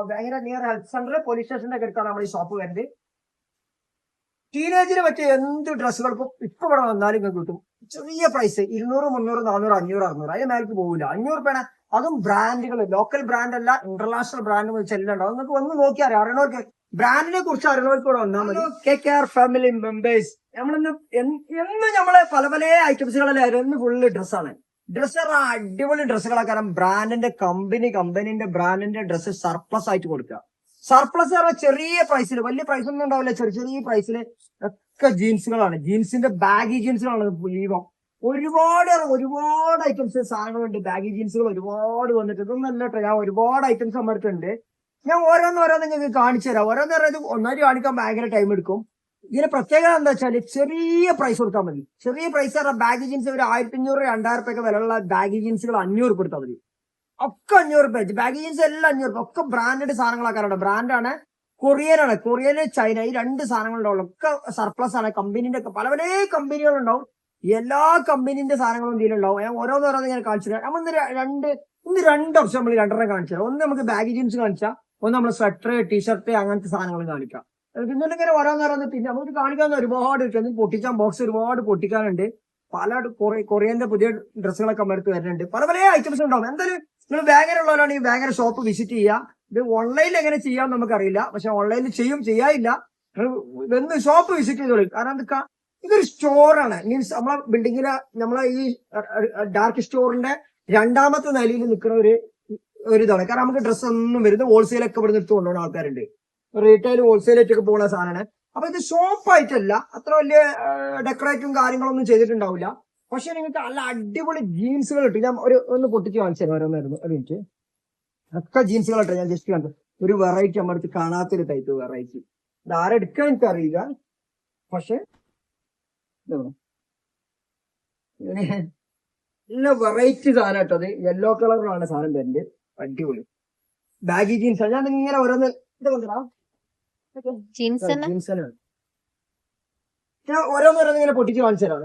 ഭയങ്കര near health centre police സ്റ്റേഷന്റെ ഒക്കെ അടുത്താണ് നമ്മൾ ഈ ഷോപ്പ് വരുന്നത്. ടീനേജിന് പറ്റിയ എന്ത് ഡ്രസ്സുകൾക്കും ഇപ്പൊ ഇവിടെ വന്നാലും ഇങ്ങനെ കിട്ടും. ചെറിയ പ്രൈസ് 200, 300, 400, 500, 600 അതിന് മേലേക്ക് പോകില്ല. 500 രൂപയാണ്. അതും ബ്രാൻഡുകൾ, ലോക്കൽ ബ്രാൻഡ് അല്ല, ഇന്റർനാഷണൽ ബ്രാൻഡ് വെച്ച് എല്ലാം ഉണ്ടാവും. നിങ്ങൾക്ക് ഒന്ന് നോക്കിയാൽ അറിയണവർക്ക്, ബ്രാൻഡിനെ കുറിച്ച് അറിയണവർക്ക് കൂടെ വന്നാൽ മതി. KKR ഫാമിലി മെമ്പേഴ്സ് നമ്മളിന്ന് നമ്മള് പല പല ഐറ്റംസുകളെല്ലാം ഇന്ന് ഫുള്ള് ഡ്രസ്സാണ്. ഡ്രസ്സ് അടിപൊളി ഡ്രസ്സുകളെ. കാരണം ബ്രാൻഡിന്റെ കമ്പനിന്റെ ബ്രാൻഡിന്റെ ഡ്രസ്സ് സർപ്ലസ് ആയിട്ട് കൊടുക്കുക. സർപ്ലസ് പറഞ്ഞാൽ ചെറിയ പ്രൈസിൽ, വലിയ പ്രൈസ് ഒന്നും ഉണ്ടാവില്ല, ചെറിയ പ്രൈസില് ഒക്കെ ജീൻസുകളാണ്. ജീൻസിന്റെ ബാഗി ജീൻസുകളാണ് മുഴുവൻ. ഒരുപാട് ഐറ്റംസ് സാധനങ്ങളുണ്ട്. ബാഗി ജീൻസുകൾ ഒരുപാട് വന്നിട്ട് ഇതൊന്നല്ല കേട്ടോ. ഞാൻ ഒരുപാട് ഐറ്റംസ് നമ്മടുത്തുണ്ട്. ഞാൻ ഓരോന്ന് നിങ്ങൾക്ക് കാണിച്ചു തരാം. ഓരോന്ന് ഒന്നായിട്ട് കാണിക്കാൻ ഭയങ്കര ടൈം എടുക്കും. ഇതിന്റെ പ്രത്യേകത എന്താ വെച്ചാല് ചെറിയ പ്രൈസ് കൊടുത്താൽ മതി. ചെറിയ പ്രൈസ് പറഞ്ഞാൽ ബാഗി ജീൻസ് ഒരു 1500, 2000 രൂപയൊക്കെ വിലയുള്ള ബാഗി ജീൻസുകൾ 500 കൊടുത്താൽ മതി. ഒക്കെ 500 രൂപ. ബാഗി ജീൻസ് എല്ലാം 500 രൂപ. ഒക്കെ ബ്രാൻഡഡ് സാധനങ്ങളാക്കാറുണ്ട്. ബ്രാൻഡാണ്, കൊറിയന് ചൈന, ഈ 2 സാധനങ്ങളുണ്ടാവുള്ളൂ. ഒക്കെ സർപ്ലസ് ആണ്. കമ്പനിന്റെ പല പല കമ്പനികളുണ്ടാവും. എല്ലാ കമ്പനിന്റെ സാധനങ്ങളും ഇതിലുണ്ടാവും. ഞാൻ ഓരോന്ന് ഞാൻ കാണിച്ചു തരാം. നമ്മൾ ഇന്ന് 2 ഓപ്ഷൻ നമ്മൾ 2 കാണിച്ചു തരാം. ഒന്ന് നമുക്ക് ബാഗി ജീൻസ് കാണിച്ചാൽ, ഒന്ന് നമ്മൾ സ്വെറ്റർ, ടീഷർട്ട് അങ്ങനത്തെ സാധനങ്ങൾ കാണിക്കാം. എന്നിട്ട് ഇങ്ങനെ ഓരോന്നോരോന്ന് പിന്നെ നമുക്ക് കാണിക്കാവുന്ന ഒരുപാട് പൊട്ടിക്കാൻ ബോക്സ് ഒരുപാട് പൊട്ടിക്കാനുണ്ട്. പല കൊറിയന്റെ പുതിയ ഡ്രസ്സുകളൊക്കെ നമ്മുടെ അടുത്ത് വരുന്നുണ്ട്. പല പല ഐറ്റംസ് ഉണ്ടാവും. എന്തായാലും നിങ്ങൾ ബാങ്കരുള്ളവരാണ് ഈ ബാങ്കര ഷോപ്പ് വിസിറ്റ് ചെയ്യുക. ഇത് ഓൺലൈനിൽ എങ്ങനെ ചെയ്യാമെന്ന് നമുക്കറിയില്ല, പക്ഷെ ഓൺലൈനിൽ ചെയ്യാനില്ല. ഒന്ന് ഷോപ്പ് വിസിറ്റ് ചെയ്തോളൂ. കാരണം എന്താ, ഇതൊരു സ്റ്റോറാണ്. മീൻസ് നമ്മളെ ബിൽഡിങ്ങിലെ നമ്മളെ ഈ ഡാർക്ക് സ്റ്റോറിന്റെ 2ാമത്തെ നിലയിൽ നിൽക്കുന്ന ഒരു ഇതാണ്. കാരണം നമുക്ക് ഡ്രസ്സ് ഒന്നും വരുന്നത് ഹോൾസെയിലൊക്കെ ഇവിടെ എടുത്ത് കൊണ്ടുപോകുന്ന ആൾക്കാരുണ്ട്. റീറ്റെയിൽ ഹോൾസെയിലായിട്ടൊക്കെ പോകുന്ന സാധനമാണ്. അപ്പൊ ഇത് ഷോപ്പായിട്ടല്ല, അത്ര വലിയ ഡെക്കറേറ്റും കാര്യങ്ങളൊന്നും ചെയ്തിട്ടുണ്ടാവില്ല. പക്ഷെ നിങ്ങൾക്ക് നല്ല അടിപൊളി ജീൻസുകൾ കിട്ടും. ഞാൻ ഒന്ന് പൊട്ടിച്ച് കാണിച്ചു തരാം. ഓരോന്നായിരുന്നു ഒരു മിനിറ്റ്. ഒക്കെ ജീൻസുകൾ ഇട്ടോ. ഞാൻ ജസ്റ്റ് കണ്ടു ഒരു വെറൈറ്റി നമ്മുടെ അടുത്ത് കാണാത്തൊരു ടൈപ്പ് വെറൈറ്റി. ഇത് ആരെടുക്കാൻ എനിക്കറിയില്ല, പക്ഷെ നല്ല വെറൈറ്റി സാധനം കേട്ടോ. അത് യെല്ലോ കളറിലാണ് സാധനം വരുന്നത്. അടിപൊളി ബാഗി ജീൻസ്. ഞാൻ ഇങ്ങനെ ഓരോന്ന് ഓരോന്നോരോന്ന് ഇങ്ങനെ പൊട്ടിച്ച് കാണിച്ചു തരാം.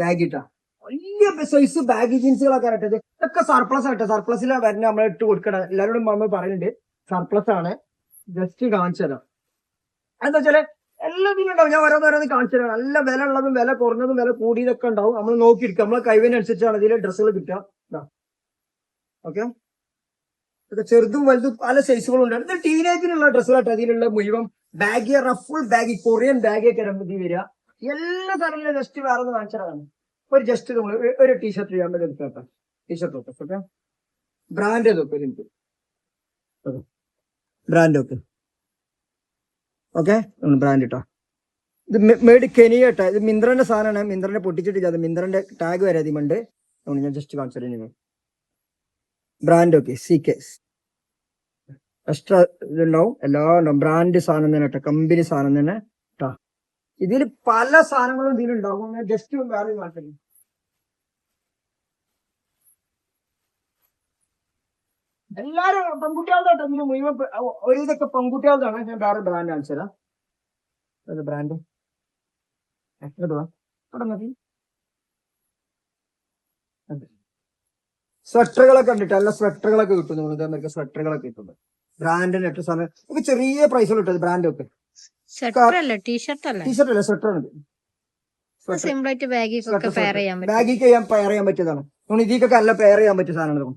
ബാഗ് ഇട്ടാ വലിയ സൈസ് ബാഗി ജീൻസുകളൊക്കെ ഇട്ടത്. ഇതൊക്കെ സർപ്ലസ് ആയിട്ട്, സർപ്ലസിലാണ് വരുന്നത്. നമ്മൾ ഇട്ട് കൊടുക്കണം. എല്ലാവരോടും നമ്മൾ പറയുന്നുണ്ട് സർപ്ലസ് ആണ്. ജസ്റ്റ് കാണിച്ചു തരാം. എന്താ വെച്ചാല് എല്ലാത്തിനും ഉണ്ടാവും. ഞാൻ ഓരോന്നോരോന്ന് കാണിച്ചു തരാം. നല്ല വില ഉള്ളതും വില കുറഞ്ഞതും വില കൂടിയതൊക്കെ ഉണ്ടാവും. നമ്മൾ നോക്കിയിരിക്കും. നമ്മളെ കഴിവിനനുസരിച്ചാണ് ഇതിലെ ഡ്രസ്സുകൾ കിട്ടുക. ഓക്കെ, ഇതൊക്കെ ചെറുതും വലുതും പല സൈസുകളും ഉണ്ട്. ഇത് ടീനേജിനുള്ള ഡ്രസ്സുകളായിട്ട് അതിലുള്ള മുഴുവൻ ബാഗി, ഫുൾ ബാഗി, കൊറിയൻ ബാഗിയൊക്കെ രമ്പതി വരിക. എല്ലാ സാധനങ്ങളും ജസ്റ്റ് വേറെ ഒന്ന് കാണിച്ചതാണ്. ഒരു ജസ്റ്റ് നമ്മൾ ഒരു ടീഷർട്ട് ചെയ്യാൻ വേണ്ടി എടുക്കാം. ടീഷർട്ട് ഓക്കെ, ഓക്കെ, ബ്രാൻഡ് നോക്കെ, ബ്രാൻഡ് ഓക്കെ, ഓക്കെ, ബ്രാൻഡ് ഇട്ടോ. ഇത് മേഡ് കെനിയ കേട്ടോ. ഇത് മിന്ത്രന്റെ സാധനമാണ്. മിന്ത്രന്റെ പൊട്ടിച്ചിട്ടില്ല. അത് മിന്ത്രന്റെ ടാഗ് വരെ അതിമുണ്ട്. ഞാൻ ജസ്റ്റ് കാണിച്ചു നിങ്ങൾ. ബ്രാൻഡ് ഓക്കെ, CK എക്സ്ട്രാ ഇതുണ്ടാവും. എല്ലാം ഉണ്ടാവും. ബ്രാൻഡ് സാധനം തന്നെ കേട്ടോ, കമ്പനി സാധനം തന്നെ കേട്ടോ. ഇതിൽ പല സാധനങ്ങളും ഇതിലുണ്ടാവും. ജസ്റ്റ് വേറെ മാറ്റം. എല്ലാരും പെൺകുട്ടികളുടെ ഇതിന് മുഴുവൻ ഒരു ഇതൊക്കെ പെൺകുട്ടികളുടെ. ഞാൻ വേറെ ബ്രാൻഡ് കാണിച്ചു തരാം. ബ്രാൻഡ് അവിടെ മതി. സ്വെറ്ററുകളൊക്കെ കണ്ടിട്ട് നല്ല സ്വെറ്ററുകളൊക്കെ കിട്ടും. നിങ്ങൾക്ക് സ്വെറ്ററുകളൊക്കെ കിട്ടുന്നത് ബ്രാൻഡിന് ഏറ്റവും സാധനം. നമുക്ക് ചെറിയ പ്രൈസുകൾ കിട്ടും. ബ്രാൻഡ് ഒക്കെ ടീഷർട്ട് അല്ല, സ്വെറ്റർ ആണ്. ബാഗിക്ക് പെയർ ചെയ്യാൻ പറ്റിയതാണ്. നമ്മൾ ഇതിക്കൊക്കെ നല്ല പെയർ ചെയ്യാൻ പറ്റിയ സാധനമാണ്.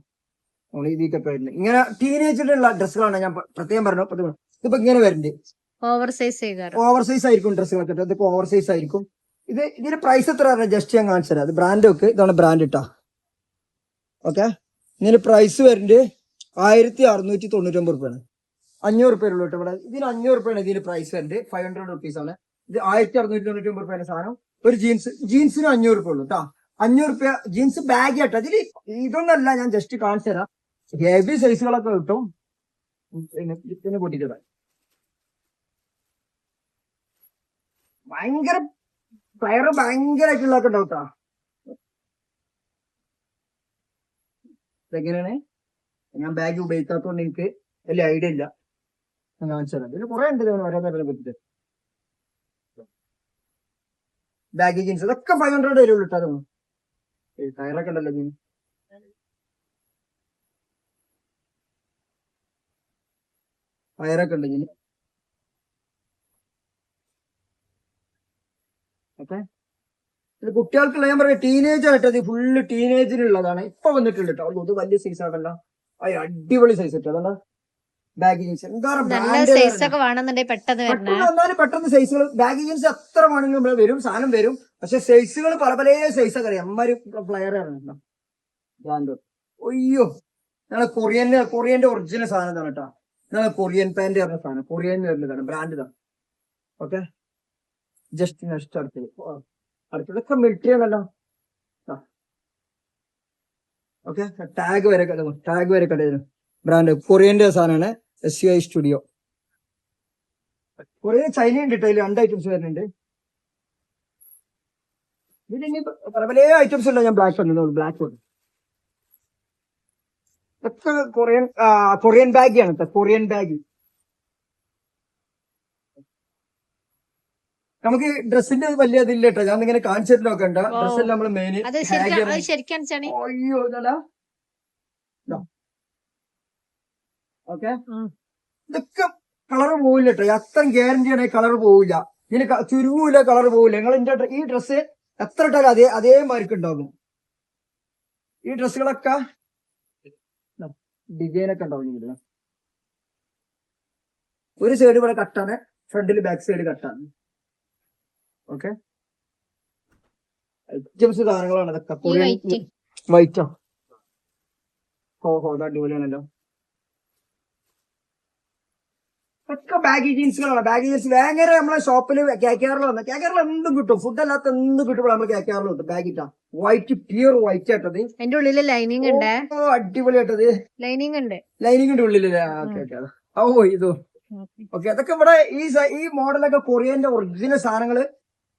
നമ്മൾ ഇതിക്കൊക്കെ വരുന്നത് ഇങ്ങനെ ടീനേജിലുള്ള ഡ്രസ്സുകളാണ്. ഞാൻ പ്രത്യേകം പറഞ്ഞു. ഇതിപ്പോ ഇങ്ങനെ വരുന്നുണ്ട്. ഓവർ സൈസ് ആയിരിക്കും ഡ്രസ്സുകളൊക്കെ. ഇതൊക്കെ ഓവർ സൈസ് ആയിരിക്കും. ഇതിന്റെ പ്രൈസ് എത്ര ജസ്റ്റ് ഞാൻ കാണിച്ചു തരാം. അത് ബ്രാൻഡ് ഒക്കെ, ഇതാണ് ബ്രാൻഡ് ഇട്ടാ. ഓക്കെ, ഇതിന് പ്രൈസ് വരുന്നത് 1699 രൂപയാണ്. 500 രൂപയുള്ളൂ കേട്ടോ ഇവിടെ. ഇതിന് 500 രൂപയാണ് ഇതിന് പ്രൈസ് വരുന്നത്. 500 rupees ആണ് ഇത്. 1699 രൂപയുടെ സാധനം. ഒരു ജീൻസിന് 500 രൂപ ഉള്ളൂ കേട്ടോ. 500 രൂപ ജീൻസ് ബാഗ് കേട്ടോ. ഇതില് ഇതൊന്നല്ല, ഞാൻ ജസ്റ്റ് കാണിച്ചു തരാം. ഹെവി സൈസുകളൊക്കെ കിട്ടും. പിന്നെ പൊട്ടിച്ചതാ ഭയങ്കര പയറ് ഭയങ്കരമായിട്ടുള്ളതൊക്കെ ഉണ്ടാവും കേട്ടോ. എങ്ങനെയാണ്, ഞാൻ ബാഗ് ഉപയോഗിക്കാത്തതുകൊണ്ട് എനിക്ക് വലിയ ഐഡിയ ഇല്ല. ഞാൻ കാണിച്ചു തരാം. ഇതിന് കുറെ ഉണ്ട് ഓരോന്നോരെ പറ്റിട്ട്. ബാഗ് ജീൻസ് ഇതൊക്കെ 500 വരുള്ളൂ കേട്ടോ. അതൊന്നും ടയറൊക്കെ ഉണ്ടല്ലോ. വയറൊക്കെ ഉണ്ടെങ്കിൽ ഓക്കെ. ഇത് കുട്ടികൾക്കുള്ള ഞാൻ പറയാം ടീനേജ് ആയിട്ടത് ഫുള്ള് ടീനേജിനുള്ളതാണ്. ഇപ്പൊ വന്നിട്ടുണ്ട് കേട്ടോ. ഇത് വലിയ സൈസ് ആകണ്ട, അടിപൊളി സൈസ് കിട്ടും. അതെന്താ ബാഗി ജീൻസ് എന്താ നല്ല സൈസ് ഒക്കെ വേണമെന്നുണ്ടെങ്കിൽ പെട്ടെന്ന് വരണേ. പെട്ടെന്ന് വന്നാലും പെട്ടെന്ന് സൈസുകൾ ബാഗി ജീൻസ് എത്ര വേണമെങ്കിലും ഇവിടെ വരും, സാധനം വരും. പക്ഷെ സൈസുകൾ പല പല സൈസൊക്കെ അറിയാം. അമ്മമാര് ഫ്ലയർ ആണ് ബ്രാൻഡ്. ഒയ്യോ ഞങ്ങളെ കൊറിയന്റെ ഒറിജിനൽ സാധനം ഇതാണ് കേട്ടോ. ഞങ്ങളെ കൊറിയൻ പാന്റ് പറഞ്ഞ സാധനം, കൊറിയൻ വരുന്നതാണ് ബ്രാൻഡ് ഇതാണ്. ഓക്കെ, ജസ്റ്റ് നെക്സ്റ്റ് അടുത്തൊക്കെ മിലിറ്ററി ആണല്ലോ. ഓക്കെ, ടാഗ് വരെ കടയിരുന്നു ബ്രാൻഡ് കൊറിയന്റെ സാധനമാണ്. SUI studio. കൊറിയൻ ചൈന ഉണ്ട് കേട്ടോ. അതിൽ 2 ഐറ്റംസ് വരുന്നുണ്ട്. ഇതിന് പല പല ഐറ്റംസ് ഉണ്ടോ. ഞാൻ ബ്ലാക്ക് വന്നു, ബ്ലാക്ക് വന്നു. ഇതൊക്കെ കൊറിയൻ ബാഗിയാണ്. കൊറിയൻ ബാഗ് നമുക്ക് ഡ്രസ്സിന്റെ വലിയ ഇതില്ല കേട്ടോ. ഞാൻ ഇങ്ങനെ കാണിച്ചിട്ട് നോക്കണ്ട. ഡ്രസ്സെല്ലാം നമ്മള് മെയിൻ അയ്യോ ഓക്കെ. ഇതൊക്കെ കളർ പോവില്ല കേട്ടോ. അത്ര ഗ്യാരണ്ടി ആണ്, കളർ പോവില്ല. ഇതിന് ചുരുങ്ങൂല, കളർ പോവില്ല. നിങ്ങൾ ഈ ഡ്രസ്സ് എത്ര ഇട്ടാലും അതേ മാർക്ക് ഉണ്ടാകും. ഈ ഡ്രസ്സുകളൊക്കെ ഡിസൈനൊക്കെ ഉണ്ടാവും. ഒരു സൈഡ് ഇവിടെ കട്ടാണ്, ഫ്രണ്ടിൽ ബാക്ക് സൈഡ് കട്ടാണ്. ഓക്കെ, ഐറ്റംസ് സാധനങ്ങളാണ് ഇതൊക്കെ. വൈറ്റോ ഓഹോ, അത് അടിപൊളിയാണല്ലോ. ഒക്കെ ബാഗി ജീൻസുകളാണ്. ബാഗി ജീൻസ് ഭയങ്കര നമ്മളെ ഷോപ്പിൽ കേരളം വന്ന കേരളം എന്തും കിട്ടും. ഫുഡ് അല്ലാത്ത എന്തും കിട്ടുമ്പോൾ നമ്മൾ കേരളം കിട്ടും. ബാഗിട്ടാ വൈറ്റ്, പ്യൂർ വൈറ്റ് ആയിട്ടത്. അതിന്റെ ഉള്ളില് ലൈനിങ് ഉണ്ട്. അടിപൊളിയായിട്ടത് ലൈനിങ് ഉണ്ട്. ലൈനിങ്ങിന്റെ ഉള്ളിലല്ലേ. Okay okay. ഓ ഇത് ഓക്കെ. അതൊക്കെ ഇവിടെ ഈ മോഡലൊക്കെ കൊറിയന്റെ ഒറിജിനൽ സാധനങ്ങള്.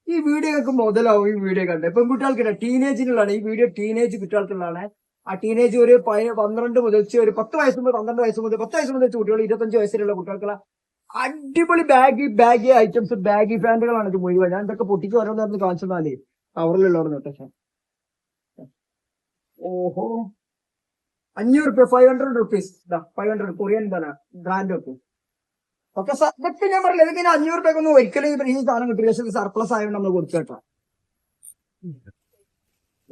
ഈ വീഡിയോ ഒക്കെ മുതലാവും. ഈ വീഡിയോ കണ്ട് പെൺകുട്ടികൾക്കില്ല, ടീനേജിനുള്ളതാണ് ഈ വീഡിയോ. ടീനേജ് കുട്ടികൾക്കുള്ളതാണ്. ആ ടീനേജ് ഒരു 12 മുതൽ ഒരു 10 വയസ്സ് മുതൽ 12 വയസ്സ് മുതൽ 10 വയസ്സ് മുതൽ കുട്ടികൾ 25 വയസ്സിലുള്ള കുട്ടികൾക്കുള്ള അടിപൊളി ബാഗി ഐറ്റംസ്, ബാഗി പാന്റുകളാണ് ഇത് മുഴുവൻ. ഞാൻ ഇതൊക്കെ പൊട്ടിച്ച് ഓരോന്നായിരുന്നു കാണിച്ചതാലേ കവറിലുള്ളവർ നോട്ടെ. ഓഹോ, 500 രൂപ, 500 റുപ്പീസ്. 500 കൊറിയൻ തന്നെ ബ്രാൻഡ് ഒക്കെ. ഓക്കെ, ഇതൊക്കെ ഞാൻ പറഞ്ഞില്ല. ഇതൊക്കെ 500 രൂപയ്ക്കൊന്നും ഒരിക്കലും ഈ സാധനം കിട്ടില്ല. പക്ഷെ സർപ്ലസ് ആയതുകൊണ്ട് നമ്മൾ കൊടുത്തു കേട്ടോ.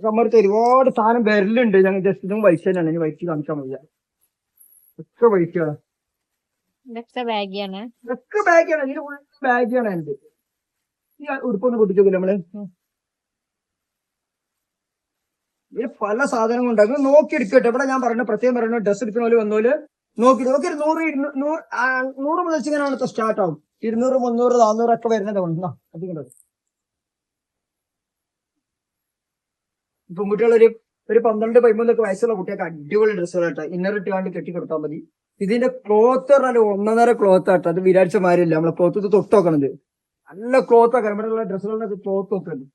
നമ്മൾക്ക് ഒരുപാട് സാധനം വരലുണ്ട്. ഞങ്ങൾ ജസ്റ്റ് ഇതും വൈറ്റ് തന്നെയാണ്. ഇനി വൈറ്റ് കാണിക്കാൻ മതി. ഒക്കെ വൈറ്റാണ്. ഇതൊക്കെ ബാഗിയാണ്. ഇതൊക്കെ ബാഗിയാണ്. ഇതിന് ഫുൾ ബാഗിയാണ്. എന്റെ ഈ ഉടുപ്പൊന്ന് പൊട്ടിച്ചോക്കില്ല നമ്മള്. ഇതിന് പല സാധനങ്ങളും ഉണ്ടാകും. നോക്കി എടുക്കട്ടെ. ഇവിടെ ഞാൻ പറയുന്നത് പ്രത്യേകം പറയുന്നത് ഡ്രസ് എടുക്കുന്ന പോലെ വന്നോല് നോക്കി നോക്കി 100 മുതൽ ഇങ്ങനെയാണ് സ്റ്റാർട്ട് ആവും. 200, 300, 400 ഒക്കെ വരുന്നത് അധികം. പെൺകുട്ടികളൊരു 12, 13 വയസ്സുള്ള കുട്ടികൾക്ക് അടിപൊളി ഡ്രസ്സുകളാട്ടോ. ഇന്നർ ഇട്ടുകാണ്ട് കെട്ടി കൊടുത്താൽ മതി. ഇതിന്റെ ക്ലോത്ത് പറഞ്ഞാൽ 1.5 ക്ലോത്ത് ആട്ടോ. അത് വിചാരിച്ച മാരില്ല. നമ്മളെ ക്ലോത്ത് ഇത് തൊട്ട് നോക്കണത് നല്ല ക്ലോത്ത് ആക്കണം. ഇവിടെ ഉള്ള ഡ്രസ്സുകളുടെ ക്ലോത്ത് നോക്കുന്നുണ്ട്.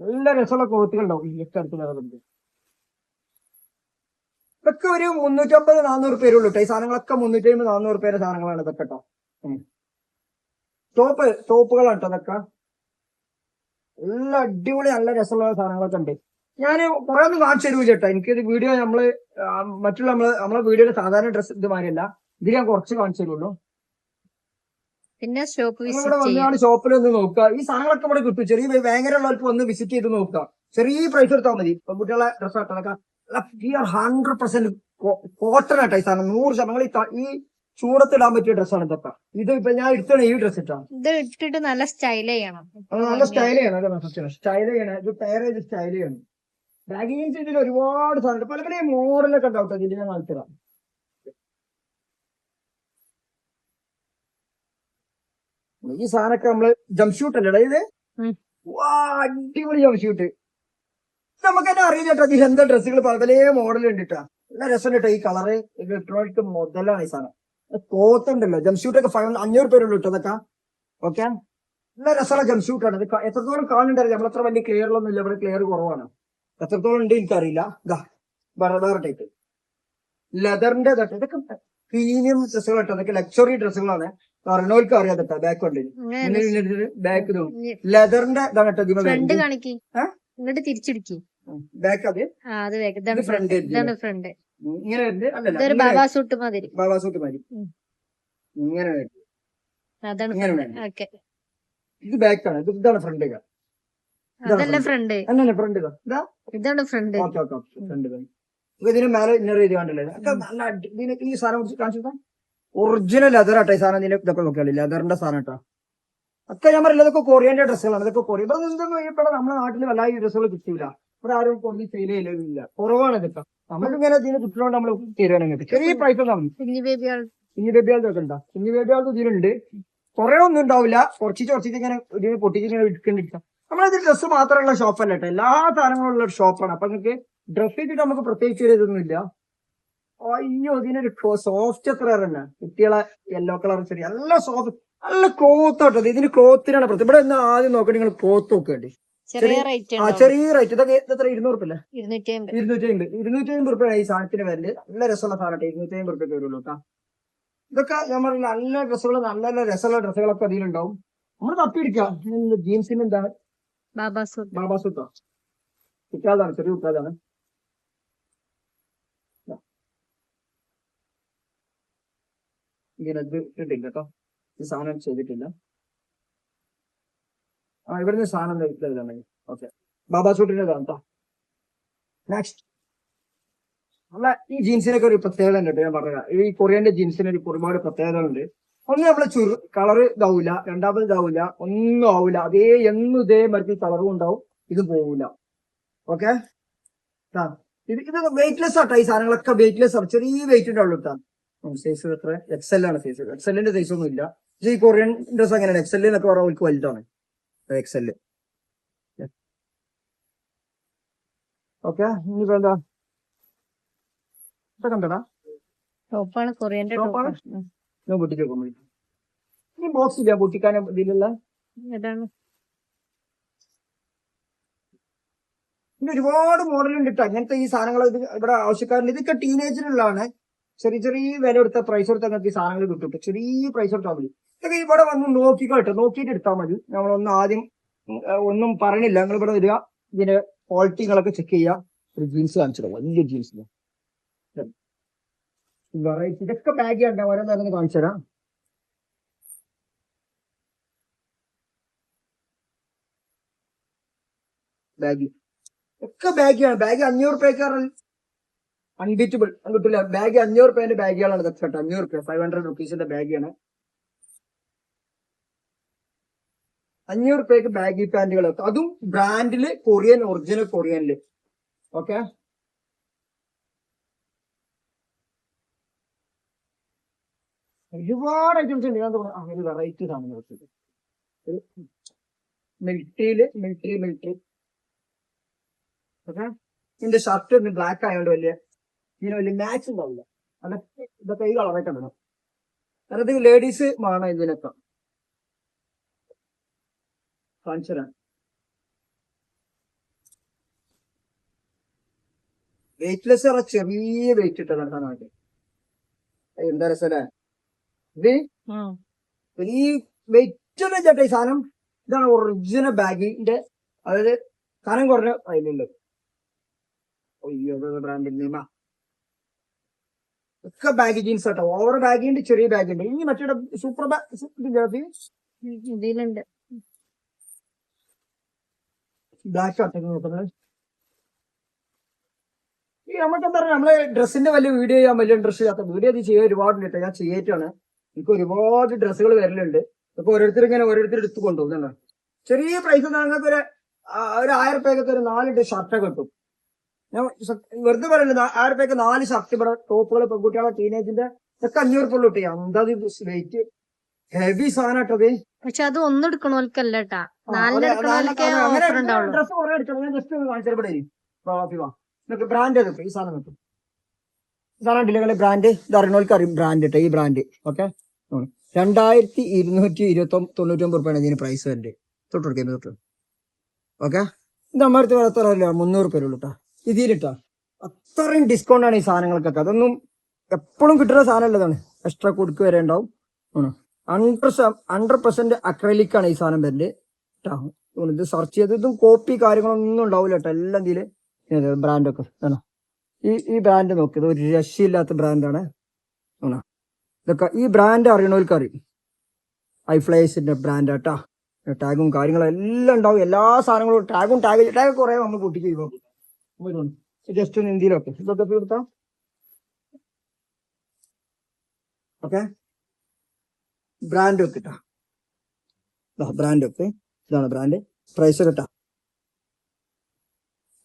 നല്ല രസമുള്ള ക്ലോത്തുകൾ ഉണ്ടാവും. ഈ അടുത്ത് ഇതൊക്കെ ഒരു 350, 400 പേരുള്ളൂ കേട്ടോ. ഈ സാധനങ്ങളൊക്കെ 350, 400 പേരുടെ സാധനങ്ങളാണ് ഇതൊക്കെ കേട്ടോ. ടോപ്പുകളാണ് കേട്ടോ അതൊക്കെ. നല്ല അടിപൊളി നല്ല രസമുള്ള സാധനങ്ങളൊക്കെ ഉണ്ട്. ഞാൻ കുറെ ഒന്നും കാണിച്ചു തരൂല കേട്ടോ. എനിക്കിത് വീഡിയോ മറ്റുള്ള നമ്മളെ വീഡിയോയുടെ സാധാരണ ഡ്രസ് ഇത് മാതിരിയല്ല. ഇത് ഞാൻ കുറച്ച് കാണിച്ചു തരുള്ളൂ. പിന്നെ ഇവിടെ വന്നാണ് ഷോപ്പിൽ ഒന്ന് നോക്കുക. ഈ സാധനങ്ങളൊക്കെ ഇവിടെ കിട്ടും. ചെറിയ ഭയങ്കര ഉള്ളവർക്ക് വന്ന് വിസിറ്റ് ചെയ്ത് നോക്കുക. ചെറിയ പ്രൈസ് എടുത്താൽ മതി. പെൺകുട്ടികളെ ഡ്രസ് ആട്ടൊക്കെ 100% കോട്ടൺ ആട്ടോ ഈ സാധനം. 100% ഈ ചൂടത്തിടാൻ പറ്റിയ ഡ്രസ്സാണ് ഇതൊക്കെ. ഇത് ഇപ്പൊ ഞാൻ എടുത്താണ് ഈ ഡ്രസ് ഇട്ടാ. ഇത് ഇട്ടിട്ട് നല്ല സ്റ്റൈൽ ചെയ്യണം. നല്ല സ്റ്റൈൽ ചെയ്യണം. സ്റ്റൈൽ ചെയ്യണം. ഇത് ടയർ ചെയ്ത് സ്റ്റൈൽ ചെയ്യണം. ബാഗി ജീൻസ് ഇതിൽ ഒരുപാട് സാധനം പല പല മോഡലൊക്കെ ഉണ്ടാവും. ഇതിൽ ഞാൻ കാണിച്ചതാ. ഈ സാധനമൊക്കെ നമ്മള് ജംപ്ഷൂട്ട് അല്ലേ ഇത്. വാ, അടിപൊളി ജംപ്ഷൂട്ട്. നമുക്ക് തന്നെ അറിയില്ല കേട്ടോ. ഇതിൽ എന്താ ഡ്രസ്സുകൾ പല പല മോഡൽ ഉണ്ട് കേട്ടോ. നല്ല രസം കേട്ടോ. ഈ കളറ് ഇലക്ട്രോണിക് മുതലാണ് ഈ സാധനം. ക്ലോത്ത് ഉണ്ടല്ലോ. ജംപ്ഷൂട്ടൊക്കെ 500 പേരുള്ളൂ കേട്ടോ അതൊക്കെ. ഓക്കെ, നല്ല രസമുള്ള ജംപ്ഷൂട്ടാണ്. ഇത് എത്രത്തോളം കാണുന്നുണ്ടല്ലോ. നമ്മളത്ര വലിയ ക്ലിയറിലൊന്നും ഇല്ല. ഇവിടെ ക്ലിയർ കുറവാണ്. എത്രത്തോളം ഉണ്ട് എനിക്കറിയില്ല. വേറെ ടൈപ്പ് ലെതറിന്റെ ഇതൊക്കെ പ്രീമിയം ഡ്രസ്സുകൾ കേട്ടോ. അതൊക്കെ ലക്ഷറി ഡ്രസ്സുകളാണ്. അറിയണവർക്ക് അറിയാം കേട്ടോ. ബാക്ക് ഉണ്ട് ബാക്ക് ലെതറിന്റെ ഇതാണ് കേട്ടോ. ഇങ്ങോട്ട് തിരിച്ചിടിക്കി ബാക്ക് അത് ഫ്രണ്ട് ഫ്രണ്ട്. ഇങ്ങനെ ബാബാ സൂട്ട് മാതിരി. ബാബാ സൂട്ട് മാതിരി ഇങ്ങനെ വരും. അതാണ് ഇങ്ങനെ വേണം. ഓക്കെ. ഇത് ബാക്കാണ്, ഇതാണ് ഫ്രണ്ട്. അതല്ല ഫ്രണ്ട്, അല്ലല്ല ഫ്രണ്ട് ഇതാ. ഇതാണ് ഫ്രണ്ട്. Okay okay front. ഇതിന് മേലെ ഇന്നർ ചെയ്ത് കണ്ടില്ലേ, ഒക്കെ നല്ല ഇതിന് ഈ സാധനം കാണിച്ചു. ഒറിജിനൽ ലെതർ ആട്ടോ ഈ സാധനം. ഇതിന്റെ ഇതൊക്കെ നോക്കിയാലേ ലെതറിന്റെ സാധനം കേട്ടോ. ഒക്കെ ഞാൻ പറയില്ല, ഇതൊക്കെ കൊറിയന്റെ ഡ്രസ്സുകളാണ്. ഇതൊക്കെ കൊറിയ ഇവിടെ നമ്മുടെ നാട്ടിൽ വല്ലാതെ ഈ ഡ്രസ്സുകൾ കിട്ടൂല. ഇവിടെ ആരും കൊണ്ട് സെയിൽ ചെയ്യില്ല, കുറവാണ് ഇതൊക്കെ. നമ്മളിങ്ങനെ ഇതിന് കിട്ടുന്നോണ്ട് നമ്മൾ തരുവാണെങ്കിൽ ചെറിയ പ്രൈസ് ഉണ്ടാവും. കുഞ്ഞു ബേബികൾ, കുഞ്ഞു ബേബിയാളൊക്കെ ഉണ്ടാ, കുഞ്ഞു ബേബിയാൾക്ക് ഇതിലുണ്ട്. കുറെ ഒന്നും ഉണ്ടാവില്ല, കുറച്ചിട്ട് ഇങ്ങനെ ഇതിന് പൊട്ടിച്ച് ഇങ്ങനെ വിൽക്കണ്ടിരിക്കാം. നമ്മളത് ഡ്രസ്സ് മാത്രമുള്ള ഷോപ്പല്ല കേട്ടോ, എല്ലാ സാധനങ്ങളും ഉള്ള ഒരു ഷോപ്പാണ്. അപ്പൊ നിങ്ങൾക്ക് ഡ്രസ്സ് ഇട്ടിട്ട് നമുക്ക് പ്രത്യേകിച്ച് ഒരു ഇതൊന്നും ഇല്ല. അയ്യോ ഇതിനൊരു സോഫ്റ്റ് എത്ര തന്നെ കുട്ടികളെ യെല്ലോ കളർ ചെറിയ നല്ല സോഫ്റ്റ്, നല്ല ക്ലോത്ത് ആട്ടോ. ഇതിന് ക്ലോത്തിനാണ് പ്രത്യേകം. ഇവിടെ ഒന്ന് ആദ്യം നോക്കണ്ട, നിങ്ങൾ ക്ലോത്ത് നോക്കേണ്ടി. ചെറിയ റേറ്റ് ചെറിയ റേറ്റ്. ഇതൊക്കെ എത്ര 200 റുപ്യല്ലേ? 250. 250 റുപ്യ ഈ സാധനത്തിന് വരല്. നല്ല രസമുള്ള സാധനം. 250 റുപ്യക്ക് വരുള്ളൂ കേട്ടോ. ഇതൊക്കെ ഞാൻ പറഞ്ഞ നല്ല ഡ്രസ്സുകൾ, നല്ല നല്ല രസമുള്ള ഡ്രസ്സുകളൊക്കെ അതിലുണ്ടാവും. നമ്മൾ തപ്പിടിക്കാം. ജീൻസിന് എന്താണ് ബാബാസൂട്ടോ, കുട്ടികളാണ്, ചെറിയ കുട്ടികളാണ്. ഇങ്ങനെ ഇത് ഇട്ടിട്ടില്ല കേട്ടോ, ഈ സാധനം ചെയ്തിട്ടില്ല. ഇവിടുന്ന് സാധനം ഇതാണ്. ഓക്കെ, ബാബാസൂട്ടിന്റെ ഇതാണ് കേട്ടോ. നെക്സ്റ്റ് അല്ല, ഈ ജീൻസിനൊക്കെ ഒരു പ്രത്യേകത ഉണ്ട് കേട്ടോ. ഞാൻ പറഞ്ഞ ഈ കൊറിയന്റെ ജീൻസിന് ഒരുപാട് പ്രത്യേകതകളുണ്ട്. ഒന്ന് നമ്മളെ കളറ് ഇതാവൂല, രണ്ടാമത് ഇതാവൂല, ഒന്നും ആവൂല. അതേ എന്നും ഇതേ മരത്തിൽ കളറും ഉണ്ടാവും, ഇത് പോവൂല. ഓക്കെ, ഇത് വെയിറ്റ്ലെസ് ആട്ടോ. ഈ സാധനങ്ങളൊക്കെ വെയിറ്റ്ലെസ് ആണ്, ചെറിയ വെയിറ്റ് ഉണ്ടാവുള്ളൂ കേട്ടോ. സൈസ് എത്ര? എക്സൽ ആണ് സൈസ്. എക്സലിന്റെ സൈസ് ഒന്നും ഇല്ല. പക്ഷേ ഈ കൊറിയൻ ഡ്രസ് അങ്ങനെയാണ്, എക്സലിനൊക്കെ പറഞ്ഞാൽ അവർക്ക് വലുതാണ്. എക്സല്. ഓക്കെ, ഇനിയിപ്പോ എന്താ കണ്ടടാ, ടോപ്പാണ്, കൊറിയന്റെ ടോപ്പാണ്. ടോപ്പാണ്. ഞാൻ പൊട്ടിച്ച് നോക്കാൻ വേണ്ടി ഈ ബോക്സ് ഇല്ല പൊട്ടിക്കാൻ ഇതിലുള്ള. ഇതാണ് പിന്നെ ഒരുപാട് മോഡൽ ഉണ്ട് കേട്ടോ അങ്ങനത്തെ ഈ സാധനങ്ങൾ. ഇത് ഇവിടെ ആവശ്യക്കാരുണ്ട്. ഇതൊക്കെ ടീനേജിനുള്ളതാണ്. ചെറിയ ചെറിയ വില കൊടുത്ത പ്രൈസ് കൊടുത്ത അങ്ങനത്തെ ഈ സാധനങ്ങൾ കിട്ടും. ചെറിയ പ്രൈസ് കൊടുത്താൽ മതി. ഇതൊക്കെ ഇവിടെ വന്ന് നോക്കിക്കോട്ടെ, നോക്കിയിട്ട് എടുത്താൽ മതി. നമ്മളൊന്നും ആദ്യം ഒന്നും പറയണില്ല. നിങ്ങൾ ഇവിടെ വരിക, ഇതിന്റെ ക്വാളിറ്റികളൊക്കെ ചെക്ക് ചെയ്യുക. ഒരു ജീൻസ് കാണിച്ചിടും, വലിയ ജീൻസ് വെറൈറ്റി. ഇതൊക്കെ ബാഗ് ഉണ്ടാവും, ഓരോന്നോരോന്ന് കാണിച്ചു തരാം. ബാഗ് ഒക്കെ ബാഗാണ്. ബാഗ് 500 റുപ്യക്കാറ് അൺബീറ്റബിൾ കിട്ടില്ല. ബാഗ് 500 റുപ്യന്റെ ബാഗുകളാണ് ഇതൊക്കെ കേട്ടോ. 500 റുപ്യ, 500 റുപ്പീസിന്റെ ബാഗാണ്. 500 റുപ്യക്ക് ബാഗി പാന്റുകളൊക്കെ, അതും ബ്രാൻഡില്, കൊറിയൻ, ഒറിജിനൽ കൊറിയനില്. ഓക്കെ, ഒരുപാട് ഐറ്റംസ് ഉണ്ട്. ഞാൻ തോന്നുന്നു ഒരു വെറൈറ്റി സാധനങ്ങൾ. Military okay. ഇതിന്റെ ഷർട്ട് ബ്ലാക്ക് ആയതുകൊണ്ട് ഇതിന് വലിയ മാച്ച് ഉണ്ടാവില്ല. അതൊക്കെ ഇതൊക്കെ ഈ കളറൊക്കെ ഉണ്ടല്ലോ. അതായത് ലേഡീസ് വേണം ഇതിനൊക്കെ കാണിച്ചു തരാൻ. വെയിറ്റ്ലെസ് ചെറിയ വെയിറ്റ് ഇട്ടതാണ് സാധനമായിട്ട്. എന്താ രസല്ലേ ഇത്? ഈ വെയിറ്റ് ഒന്നും ചേട്ടാ ഈ സാധനം. ഇതാണ് ഒറിജിനൽ ബാഗിന്റെ, അതായത് കനം കുറഞ്ഞ അതിലുള്ളത്. അയ്യോ, ബ്രാൻഡിന്റെ ഒക്കെ ബാഗ് ജീൻസ് കേട്ടോ. ഓവർ ബാഗ് ഉണ്ട്, ചെറിയ ബാഗ് ഉണ്ട്. ഇനി മറ്റേ സൂപ്പർ ഇതിലുണ്ട് ബ്ലാക്ക് ആട്ടോ നോക്കുന്നത്. ഈ നമുക്കെന്താ പറയുക, നമ്മളെ ഡ്രസ്സിന്റെ വലിയ വീഡിയോ ചെയ്യാൻ, വലിയ ഇൻട്രസ്റ്റ് ചെയ്യാത്ത വീഡിയോ അത് ചെയ്യാൻ ഒരുപാടുണ്ട് കേട്ടോ. ഞാൻ ചെയ്തിട്ടാണ്. എനിക്ക് ഒരുപാട് ഡ്രസ്സുകൾ വരലുണ്ട്. അപ്പൊ ഓരോരുത്തർ എടുത്ത് കൊണ്ടുപോകുന്നുണ്ട്. ചെറിയ പ്രൈസ് നിങ്ങൾക്ക് ഒരു 1000 റുപ്യക്കൊക്കെ ഒരു 4 ഷർട്ടൊക്കെ കിട്ടും. ഞാൻ വെറുതെ പറയുന്നത് 1000 റുപ്യക്ക് 4 ഷർട്ട് ഇവിടെ ടോപ്പുകൾ, പെൺകുട്ടികളെ, ടീനേജിന്റെ ഒക്കെ 500 റുപ്യ കിട്ടും. എന്താ വെയിറ്റ് ഹെവി സാധനം കേട്ടത്. പക്ഷെ അത് ഒന്നും എടുക്കണോൽക്കല്ല കേട്ടാ, ഡ്രസ് കുറെ എടുക്കണം. ഞാൻ ജസ്റ്റ് കാണിച്ചവിടെ ബ്രാൻഡ് കിട്ടും. ഈ സാധനം കിട്ടും. ഈ സാധനം ഉണ്ടല്ലേ ബ്രാൻഡ്, ഇത് അറിയണോൽക്ക് അറിയും ബ്രാൻഡ് കേട്ടോ. ഈ ബ്രാൻഡ് ഓക്കെ 2299 റുപ്യാണ് ഇതിന് പ്രൈസ് വരുന്നത്. തൊട്ട് ഓക്കെ. ഇത് നമ്മുടെ അടുത്ത് എത്രയല്ല 300 റുപ്യ ഉള്ളൂ കേട്ടോ. ഇതിലിട്ടാ അത്രയും ഡിസ്കൗണ്ട് ആണ് ഈ സാധനങ്ങൾക്കൊക്കെ. അതൊന്നും എപ്പോഴും കിട്ടുന്ന സാധനം ഉള്ളതാണ്. എക്സ്ട്രാ കൊടുക്ക് വരെ ഉണ്ടാവും. 100% അക്രലിക് ആണ് ഈ സാധനം വരുന്നത് കേട്ടോ. ഇത് സെർച്ച് ചെയ്ത് ഇതും കോപ്പി കാര്യങ്ങളൊന്നും ഉണ്ടാവില്ല കേട്ടോ. എല്ലാം ഇതില് ബ്രാൻഡൊക്കെ ഈ ബ്രാൻഡ് നോക്കി, ഇത് ഒരു രക്ഷയില്ലാത്ത ബ്രാൻഡാണ്. ഇതൊക്കെ ഈ ബ്രാൻഡ് അറിയണവർക്ക് അറിയും. ഐഫ്ലൈസിന്റെ ബ്രാൻഡ് ആട്ടാ. ടാഗും കാര്യങ്ങളും എല്ലാം ഉണ്ടാവും. എല്ലാ സാധനങ്ങളും ടാഗ് കുറെ നമ്മൾ പൊട്ടിച്ച് ജസ്റ്റ് ഒന്ന് ഇന്ത്യയിലൊക്കെ ഇതൊക്കെ കൊടുത്താ ഓക്കെ. ബ്രാൻഡ് ഒക്കെ ഇട്ടാ, ബ്രാൻഡ് ഒക്കെ ഇതാണ് ബ്രാൻഡ്. പ്രൈസ് ഒക്കെ ഇട്ടാ,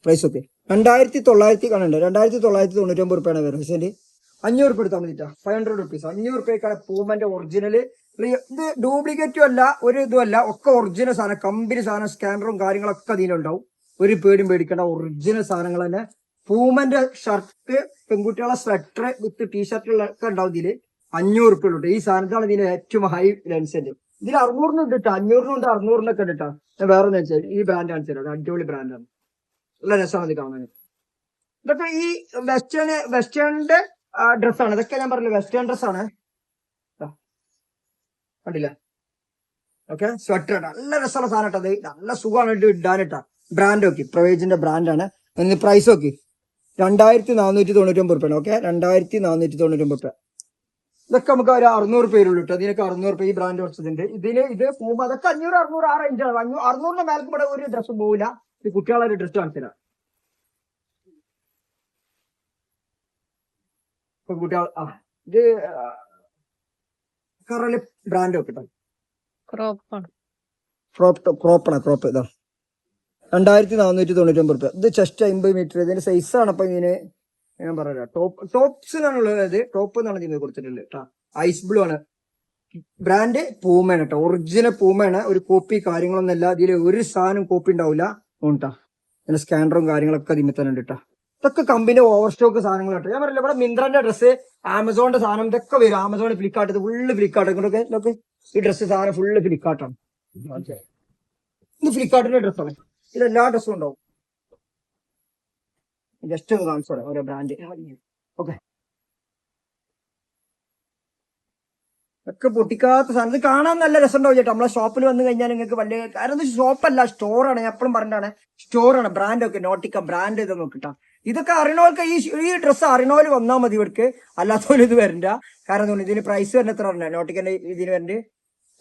പ്രൈസ് ഒക്കെ 2900 കാണുന്നുണ്ട്. 2999 റുപ്യാണ് വരുന്നത്. സെന്റ് 500 റുപ്യ എടുത്താൽ മതിട്ടാ. 500 റുപ്പീസ് 500 റുപ്യക്കാണ് പൂമന്റെ ഒറിജിനൽ. ഇത് ഡ്യൂപ്ലിക്കേറ്റും അല്ല, ഒരു ഇതും അല്ല, ഒക്കെ ഒറിജിനൽ സാധനം, കമ്പനി സാധനം, സ്കാനറും കാര്യങ്ങളൊക്കെ അതിലുണ്ടാവും. ഒരു പേടിയും പേടിക്കേണ്ട, ഒറിജിനൽ സാധനങ്ങൾ തന്നെ. പൂമന്റെ ഷർട്ട്, പെൺകുട്ടികളെ സ്വെറ്റർ വിത്ത് ടീഷർട്ടുകളൊക്കെ ഉണ്ടാവും ഇതില്. 500 റുപ്യ ഉണ്ട്. ഈ സാധനത്താണ് ഇതിന് ഏറ്റവും ഹൈ ലെൻസ്. ഇതിൽ 600 ഉണ്ട് കേട്ടോ, 500 600 ഉണ്ട്. ഞാൻ വേറെ വെച്ചാൽ ഈ ബ്രാൻഡ് കാണിച്ചു തരാം. അടിപൊളി ബ്രാൻഡാണ്, നല്ല രസമാണ് ഇത് കാണാൻ. ഇതൊക്കെ ഈ വെസ്റ്റേണിന്റെ ഡ്രസ്സാണ്. ഇതൊക്കെ ഞാൻ പറഞ്ഞില്ല വെസ്റ്റേൺ ഡ്രസ്സാണ്. കണ്ടില്ല? ഓക്കെ, സ്വെറ്റർ നല്ല രസമുള്ള സാധനം കേട്ടോ. അത് നല്ല സുഖമാണ് ഇടാനിട്ടാ. ബ്രാൻഡ് നോക്കി, പ്രവേജിന്റെ ബ്രാൻഡാണ്. അതിന് പ്രൈസ് നോക്കി 2499 റുപ്യാണ്. ഓക്കെ, 2499 റുപ്യ. ഇതൊക്കെ നമുക്ക് ഒരു 600 പേരുള്ളൂ കേട്ടോ. ഇതിനൊക്കെ 600 രൂപ ഈ ബ്രാൻഡ് കുറച്ചതുണ്ട്. ഇത് പോകുമ്പോൾ അതൊക്കെ 500 600 ആ റേഞ്ചാണ്. 600 മേൽക്ക് ഇവിടെ ഒരു ഡ്രസ്സും പോകില്ല. ഈ കുട്ടികളെ ഒരു ഡ്രസ് കാണിച്ചില്ല. ഇപ്പൊ കുട്ടികൾ ഇത് കറല് ബ്രാൻഡ് ഒക്കെ ക്രോപ്പാണ്. ക്രോപ്പ് ഇതാ 2499 റുപ്യ. ഇത് ചെസ്റ്റ് 50 മീറ്റർ. ഇതിന്റെ സൈസാണ്. അപ്പൊ ഇതിന് ഞാൻ പറയാം, ടോപ്സിനാണുള്ളത്. ടോപ്പ് എന്നാണ് ഇതിന് കൊടുത്തിട്ടുള്ളത് കേട്ടോ. ഐസ് ബ്ലൂ ആണ്. ബ്രാൻഡ് പൂമയാണ് കേട്ടോ, ഒറിജിനൽ പൂമയാണ്. ഒരു കോപ്പി കാര്യങ്ങളൊന്നും അല്ല. ഇതിൽ ഒരു സാധനം കോപ്പി ഉണ്ടാവില്ല കേട്ടോ. പിന്നെ സ്കാനറും കാര്യങ്ങളൊക്കെ അതിൽ തന്നെ ഉണ്ട് കേട്ടോ. ഇതൊക്കെ കമ്പനി ഓവർ സ്റ്റോക്ക് സാധനങ്ങൾ കേട്ടോ. ഞാൻ പറയില്ല, ഇവിടെ മിന്ത്രന്റെ ഡ്രസ്സ്, ആമസോണിന്റെ സാധനം ഇതൊക്കെ വരും. ആമസോൺ, ഫ്ലിപ്കാർട്ട്, ഇത് ഫുള്ള് ഫ്ലിപ്കാർട്ട്. ഇതൊക്കെ ഈ ഡ്രസ്സ് സാധനം ഫുള്ള് ഫ്ലിപ്കാർട്ടാണ്. ഇത് ഫ്ലിപ്കാർട്ടിന്റെ ഡ്രസ്സാണ്. ഇതിലെല്ലാ ഡ്രസ്സും ഉണ്ടാവും. ജസ്റ്റ് ഒന്ന് കാണിച്ചോടെ ഓരോ ബ്രാൻഡ്. ഓക്കെ, ഒക്കെ പൊട്ടിക്കാത്ത സാധനം. ഇത് കാണാൻ നല്ല രസം ഉണ്ടാവും ചേട്ടാ. നമ്മളെ ഷോപ്പിൽ വന്നു കഴിഞ്ഞാൽ നിങ്ങൾക്ക് വലിയ കാരണം ഷോപ്പല്ല, സ്റ്റോറാണ്. ഞാൻ എപ്പോഴും പറഞ്ഞാണ് സ്റ്റോറാണ്. ബ്രാൻഡ് ഒക്കെ നോട്ടിക്ക ബ്രാൻഡ് ഇത് നോക്കിട്ടാ. ഇതൊക്കെ അറിയണവർക്ക് ഈ ഡ്രസ്സ് അറിയണവര് വന്നാൽ മതി ഇവർക്ക്, അല്ലാത്തവരും ഇത് വരണ്ട. കാരണം ഇതിന് പ്രൈസ് വരുന്ന എത്ര പറഞ്ഞ നോട്ടിക്കന്റെ ഇതിന് വരണ്ട്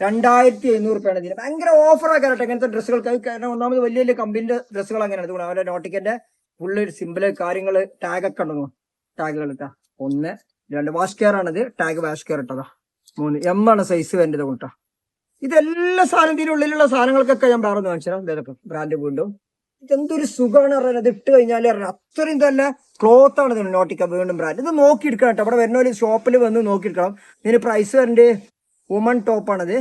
2500 റുപ്യാണ്. ഇതിന് ഭയങ്കര ഓഫറാക്കാൻ കേട്ടോ ഇങ്ങനത്തെ ഡ്രസ്സുകൾക്ക്. കാരണം ഒന്നാമത് വലിയ വലിയ കമ്പനിന്റെ ഡ്രസ്സുകൾ അങ്ങനെയാണ്. അവരുടെ നോട്ടിക്കന്റെ ഫുള്ള് സിമ്പിള് കാര്യങ്ങള് ടാഗൊക്കെ ഉണ്ടോ, ടാഗുകൾ ഇട്ടാ. 1 2 വാഷ് കെയർ ആണിത്. ടാഗ് വാഷ് കെയർ ഇട്ടതാ. 3 M ആണ് സൈസ് വേണ്ടത് കൊണ്ടാ. ഇതെല്ലാ സാധനത്തിന്റെ ഉള്ളിലുള്ള സാധനങ്ങൾക്കൊക്കെ ഞാൻ വേറെ കാണിച്ചാൽ ഇതൊക്കെ ബ്രാൻഡ് വീണ്ടും. ഇതെന്തൊരു സുഖമാണ് പറയുന്നത്. ഇത് ഇട്ട് കഴിഞ്ഞാൽ അത്രയും തന്നെ ക്ലോത്ത് ആണ് ഇത് നോട്ടിക്ക വീണ്ടും ബ്രാൻഡ്. ഇത് നോക്കിയെടുക്കണം കേട്ടോ. അവിടെ വരുന്ന ഒരു ഷോപ്പിൽ വന്ന് നോക്കിയെടുക്കണം. ഇതിന് പ്രൈസ് വരണ്ട് വുമൺ ടോപ്പാണത്.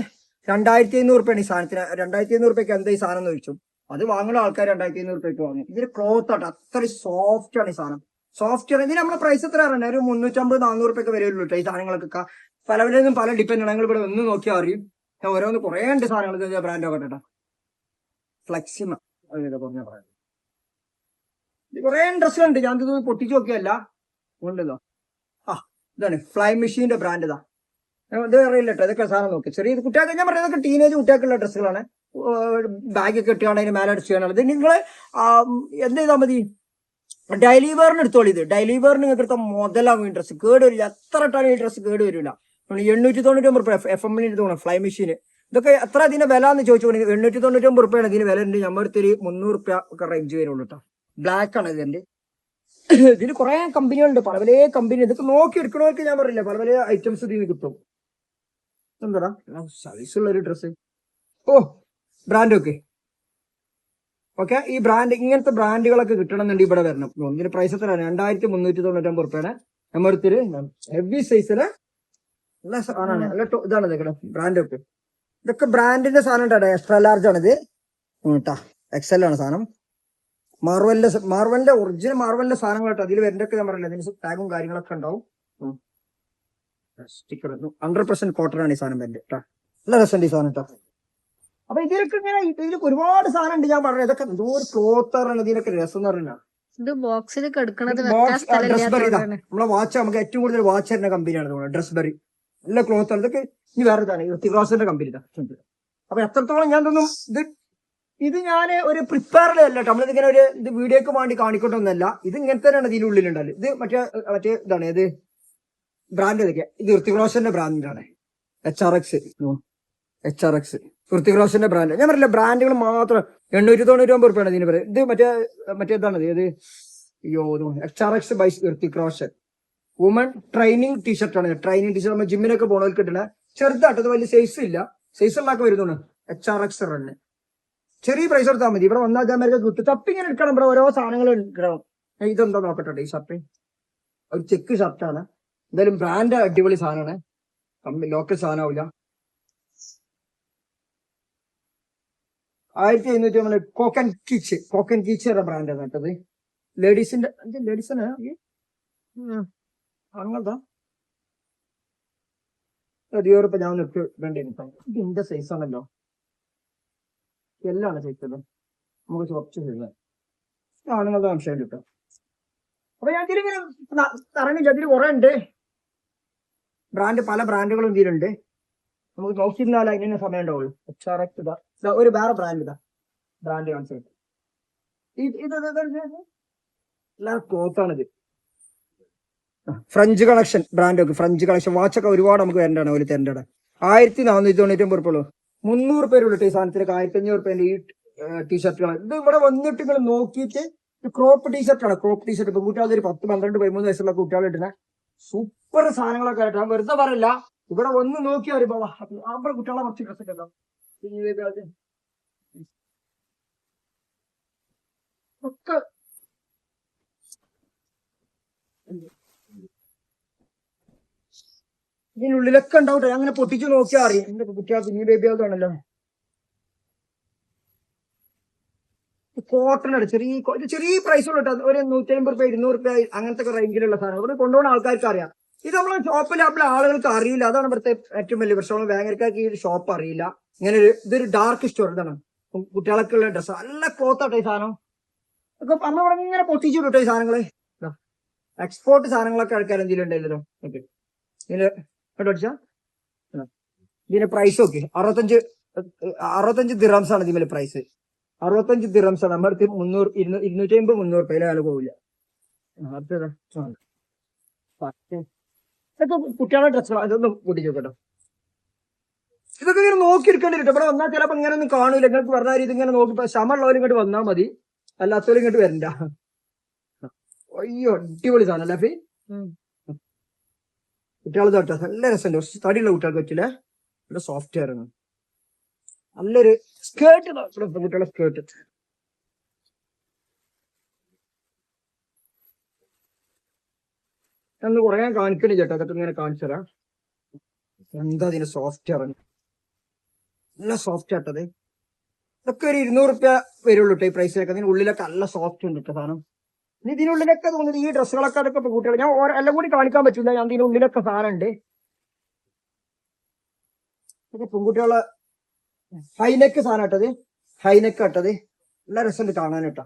2500 റുപ്യാണ് ഈ സാധനത്തിന്. 2500 റുപ്യക്ക് എന്താ ഈ സാധനം എന്ന് ചോദിച്ചു. അത് വാങ്ങുന്ന ആൾക്കാർ 2500 റുപ്യക്ക് വാങ്ങും. ഇതിന് ക്ലോത്ത് ആട്ടോ, അത്രയും സോഫ്റ്റ് ആണ് ഈ സാധനം. സോഫ്റ്റ് ആണ്. ഇതിന് നമ്മുടെ പ്രൈസ് എത്ര അറിയണ്ട, ഒരു 350 400 റുപ്യൊക്കെ വരുള്ളൂ കേട്ടോ. ഈ സാധനങ്ങളൊക്കെ പലവിലും പല ഡിപ്പെൻഡ് ആണ്. നിങ്ങൾ ഇവിടെ ഒന്ന് നോക്കിയാൽ അറിയും. ഓരോന്ന് കുറേ ഉണ്ട് സാധനങ്ങൾ. ബ്രാൻഡ് ഒക്കെ കേട്ടോ. ഫ്ലെക്സിമ പറഞ്ഞ പറയാം. കുറെ ഡ്രസ്സുകളുണ്ട്. ഞാൻ ഇത് പൊട്ടിച്ചു നോക്കിയല്ല ഉണ്ടല്ലോ. ഇതാണ് ഫ്ലൈ മെഷീന്റെ ബ്രാൻഡ്. ഇതാ ഇത് അറിയില്ല കേട്ടോ. ഇതൊക്കെ സാധനം നോക്കി ചെറിയ കുട്ടികൾക്ക് ഞാൻ പറയുന്നത് ഇതൊക്കെ ടീനേജ് കുട്ടികൾക്കുള്ള ഡ്രസ്സുകളാണ്. ബാഗൊക്കെ ഇട്ടുകയാണ് അതിന് മേലെ അടിച്ച് ചെയ്യാനുള്ളത്. ഇത് നിങ്ങൾ എന്ത് ചെയ്താൽ മതി, ഡെയിലി വെയറിന് എടുത്തോളൂ. ഇത് ഡെയിലി വെയറിന് നിങ്ങൾക്ക് എടുത്താൽ മുതലാകും. ഈ ഡ്രസ്സ് കേട് വരില്ല. എത്ര ഇട്ടാലും ഈ ഡ്രസ്സ് കേട് വരില്ല. 899 റുപ്യ FM തോന്നുന്നു ഫ്ലൈ മെഷീന്. ഇതൊക്കെ എത്ര ഇതിന്റെ വില എന്ന് ചോദിച്ചു. 899 റുപ്യാണ് ഇതിന് വില ഉണ്ട്. ഞമ്മടുത്തൊരു 300 റുപ്യ ഒക്കെ റേഞ്ച് വരുള്ളൂ കേട്ടോ. ബ്ലാക്ക് ആണ് ഇതിന്റെ. ഇതിന് കുറെ കമ്പനികളുണ്ട്, പല പല കമ്പനി. ഇതൊക്കെ നോക്കി എടുക്കണവർക്ക് ഞാൻ പറയില്ല, പല പല ഐറ്റംസ് ഇതിന് കിട്ടും. എന്താ സൈസുള്ള ഒരു ഡ്രസ്സ്. Brand okay. ഈ ബ്രാൻഡ് ഇങ്ങനത്തെ ബ്രാൻഡുകളൊക്കെ കിട്ടണമെന്നുണ്ട് ഇവിടെ വരണം. ഇതിന് പ്രൈസ് എത്രയാണ്? 2399 റുപ്യാണ്. നമ്മടുത്തൊരു ഹെവി സൈസില് നല്ല സാധനമാണ്. നല്ല ഇതാണ് ഇതൊക്കെ ബ്രാൻഡ് ഒക്കെ. ഇതൊക്കെ ബ്രാൻഡിന്റെ സാധനം കേട്ടോ. എക്സ്ട്രാ ലാർജ് ആണ് ഇത് കേട്ടാ. XL ആണ് സാധനം. മാർവലിന്റെ ഒറിജിനൽ മാർവലിന്റെ സാധനങ്ങൾ കേട്ടോ. അതിൽ വരുന്നൊക്കെ ഞാൻ പറയില്ല, അതിന് ടാഗും കാര്യങ്ങളൊക്കെ ഉണ്ടാവും. സ്റ്റിക്കർ 100% കോട്ടൺ ആണ് ഈ സാധനം വരുന്നത് കേട്ടോ. നല്ല രസമുണ്ട് ഈ സാധനം കേട്ടോ. അപ്പൊ ഇതിലൊക്കെ ഇങ്ങനെ ഇതിലൊക്കെ ഒരുപാട് സാധനം ഉണ്ട്. ഞാൻ പറഞ്ഞത് ഇതൊക്കെ എന്തോ ഒരു ക്ലോത്താണ് ഇതിനൊക്കെ രസം എന്ന് പറയുന്നത്. ഇത് ബോക്സിൽ കിടക്കണത് നമ്മളെ വാച്ച് നമുക്ക് ഏറ്റവും കൂടുതൽ വാച്ച് തരുന്ന കമ്പനിയാണ് ഡ്രസ്ബെറി. നല്ല ക്ലോത്ത് ആണ്. ഇതൊക്കെ ഇനി വേറെ ഇതാണ് ഋത്തിക്രോസിന്റെ കമ്പനി. അപ്പൊ എത്രത്തോളം ഞാൻ തോന്നും ഇത് ഞാൻ ഒരു പ്രിപ്പയർഡ് അല്ല. നമ്മളിതിങ്ങനെ ഒരു ഇത് വീഡിയോക്ക് വേണ്ടി കാണിക്കൊണ്ടൊന്നല്ല. ഇത് ഇങ്ങനത്തെ തന്നെയാണ് ഇതിനുള്ളിലുണ്ടല്ലോ. ഇത് മറ്റേ ഇതാണ്. ഇത് ബ്രാൻഡ് ഏതൊക്കെയാ? ഇത് ഋത്തിക് റോഷന്റെ ബ്രാൻഡാണ് HRX ഋത്തിക് റോഷന്റെ ബ്രാൻഡ്. ഞാൻ പറയില്ല ബ്രാൻഡുകൾ മാത്രം 899 റുപ്യാണ് ഇതിന് പറയുന്നത്. ഇത് മറ്റേതാണ് ഇത് HRX by Hrithik Roshan. Woman training ടീഷർട്ടാണ്. ട്രെയിനിങ് ടീഷർട്ട് നമ്മൾ ജിമ്മിനൊക്കെ പോണവർക്ക് കിട്ടുന്ന ചെറുതാട്ടത് വലിയ സൈസ് ഇല്ല, സൈസ് ഉള്ളതൊക്കെ വരുന്നുണ്ട്. HRX റണ്ണ് ചെറിയ പ്രൈസ് കൊടുത്താൽ മതി. ഇവിടെ വന്നാൽ കിട്ടും. തപ്പിങ്ങനെ എടുക്കണം, ഇവിടെ ഓരോ സാധനങ്ങൾ എടുക്കണം. ഇതെന്താ നോക്കട്ടെ, ഈ ഷർട്ട് ഒരു ചെക്ക് ഷർട്ടാണ്. എന്തായാലും ബ്രാൻഡ് അടിപൊളി സാധനമാണ്, ലോക്കൽ സാധനമാവില്ല. 1500 കോക്കൻ കീച്ചയുടെ ബ്രാൻഡാണ് കേട്ടത്. ലേഡീസിന്റെ അങ്ങനത്തെ അധികം ഞാൻ ഇട്ട് വേണ്ടി ഇതിന്റെ സൈസ് ആണല്ലോ, എല്ലാണ് സൈസ് നമുക്ക് കുറച്ച് ആണുങ്ങളുടെ സംശയം കിട്ടും. അപ്പൊ ഞാൻ ഇതിലിങ്ങനെ ഇറങ്ങില്ല, അതിൽ കുറെ ഉണ്ട് ബ്രാൻഡ്, പല ബ്രാൻഡുകളും ഇതിലുണ്ട്. നമുക്ക് നോക്കിയിരുന്നാൽ അതിന് സമയം ഉണ്ടാവുള്ളൂ. HRX ഒരു വേറെ ബ്രാൻഡ് കാണിച്ചു. എല്ലാ ക്ലോത്താണിത്. ഫ്രഞ്ച് കളക്ഷൻ ബ്രാൻഡൊക്കെ, ഫ്രഞ്ച് കളക്ഷൻ വാച്ചൊക്കെ ഒരുപാട് നമുക്ക് വരേണ്ടതാണ്. ഒരു തരേണ്ടതാണ് 1499 ഉറുപ്പുള്ളൂ. 300 പേരുള്ളൂ ഈ സാധനത്തിനൊക്കെ. 1500 റുപ്യന്റെ ഈ ടീഷർട്ടുകൾ. ഇത് ഇവിടെ വന്നിട്ട് നിങ്ങൾ നോക്കിയിട്ട് ക്രോപ്പ് ടീഷർട്ടാണ്. ക്രോപ്പ് ടീഷർട്ട് ഇപ്പൊ കുട്ടികൾ ഒരു 10, 12, 13 വയസ്സുള്ള കുട്ടികൾ ഇടുന്ന സൂപ്പർ സാധനങ്ങളൊക്കെ ആയിട്ട് വെറുതെ പറയില്ല. ഇവിടെ വന്ന് നോക്കിയാൽ ഒരു അവിടെ കുട്ടികളെ കുറച്ച് ഡ്രസ്സൊക്കെ ഉണ്ടാവും. ഒക്കെ ഇതിനുള്ളിലൊക്കെ ഉണ്ടാവട്ടെ, അങ്ങനെ പൊട്ടിച്ചു നോക്കിയാൽ അറിയാം. എന്റെ കുട്ടികൾ കുഞ്ഞു ബേബിയാണല്ലോ. കോട്ടൺ ചെറിയ പ്രൈസുള്ള ഒരു 150 റുപ്യ 200 റുപ്യ അങ്ങനത്തെ റേഞ്ചിലുള്ള സാധനം ഇവിടെ കൊണ്ടുപോകുന്ന ആൾക്കാർക്ക് അറിയാം. ഇത് നമ്മളെ ഷോപ്പിൽ നമ്മളെ ആളുകൾക്ക് അറിയില്ല. അതാണ് ഇവിടുത്തെ ഏറ്റവും വലിയ പ്രശ്നം. ബാങ്കർക്കാർക്ക് ഈ ഷോപ്പ് അറിയില്ല. ഇങ്ങനെ ഇതൊരു ഡാർക്ക് സ്റ്റോർ. ഇതാണ് കുട്ടികളൊക്കെ ഉള്ള ഡ്രസ്സ്. നല്ല ക്ലോത്താട്ടോ ഈ സാധനം. ഒക്കെ നമ്മളിവിടെ ഇങ്ങനെ പൊട്ടിച്ചു കിട്ടോ ഈ സാധനങ്ങള്. എക്സ്പോർട്ട് സാധനങ്ങളൊക്കെ ആൾക്കാർ എന്തെങ്കിലും ഉണ്ടായില്ലല്ലോ. ഓക്കെ, ഇതിന് അടിച്ചാ ഇതിന്റെ പ്രൈസ് നോക്കി 65 ദിറംസ് ആണ് ഇതിന്റെ പ്രൈസ്. 65 ദിറംസ് ആണ്. നമ്മുടെ അടുത്ത് 300, 250, 300 റുപ്യയിലെ വില പോവില്ല. ഇതൊക്കെ കുട്ടികളുടെ ഡ്രസ്സുകൾ. അതൊന്നും പൊട്ടിച്ചു നോക്കട്ടോ. ഇതൊക്കെ ഇങ്ങനെ നോക്കി എടുക്കേണ്ടി വരും. ഇവിടെ വന്നാൽ ചിലപ്പോ ഇങ്ങനെ ഒന്നും കാണൂല. നിങ്ങൾക്ക് പറഞ്ഞാൽ ഇതിങ്ങനെ നോക്കി ക്ഷമയുള്ളവരും ഇങ്ങോട്ട് വന്നാൽ മതി, അല്ലാത്തവരും ഇങ്ങോട്ട് വരണ്ട. അയ്യോ അടിപൊളി സാധനം അല്ലേ ഫീ. കുട്ടികൾ തൊട്ടാ നല്ല രസമുണ്ട്. കുറച്ച് തടിയുള്ള കുട്ടികൾക്ക് പറ്റില്ല. ഇവിടെ സോഫ്റ്റ് ആയിരുന്നു. നല്ലൊരു സ്കേർട്ട്, കുട്ടികളുടെ സ്കേർട്ട്. ഞാൻ കുറെ കാണിക്കണി ചേട്ടാ, അതൊക്കെ ഇങ്ങനെ കാണിച്ചു തരാം. എന്താ അതിന് സോഫ്റ്റ് ഇറങ്ങി, നല്ല സോഫ്റ്റ് ആട്ടത്. ഇതൊക്കെ ഒരു 200 റുപ്യ വരുള്ളൂ കേട്ടോ ഈ പ്രൈസിലൊക്കെ. അതിന് ഉള്ളിലൊക്കെ നല്ല സോഫ്റ്റ് ഉണ്ട് കേട്ടോ സാധനം. ഇനി ഇതിനുള്ളിലൊക്കെ തോന്നുന്നത് ഈ ഡ്രസ്സുകളൊക്കെ അതൊക്കെ കുട്ടികൾ ഞാൻ എല്ലാം കൂടി കാണിക്കാൻ പറ്റില്ല. ഞാൻ ഇതിനുള്ളിലൊക്കെ സാധനം ഉണ്ട്. ഇതൊക്കെ പെൺകുട്ടികളെ ഹൈനെക്ക് സാധനം ഇട്ടത്, ഹൈനെക്ക് ഇട്ടത് നല്ല രസമുണ്ട് കാണാൻ കേട്ടോ.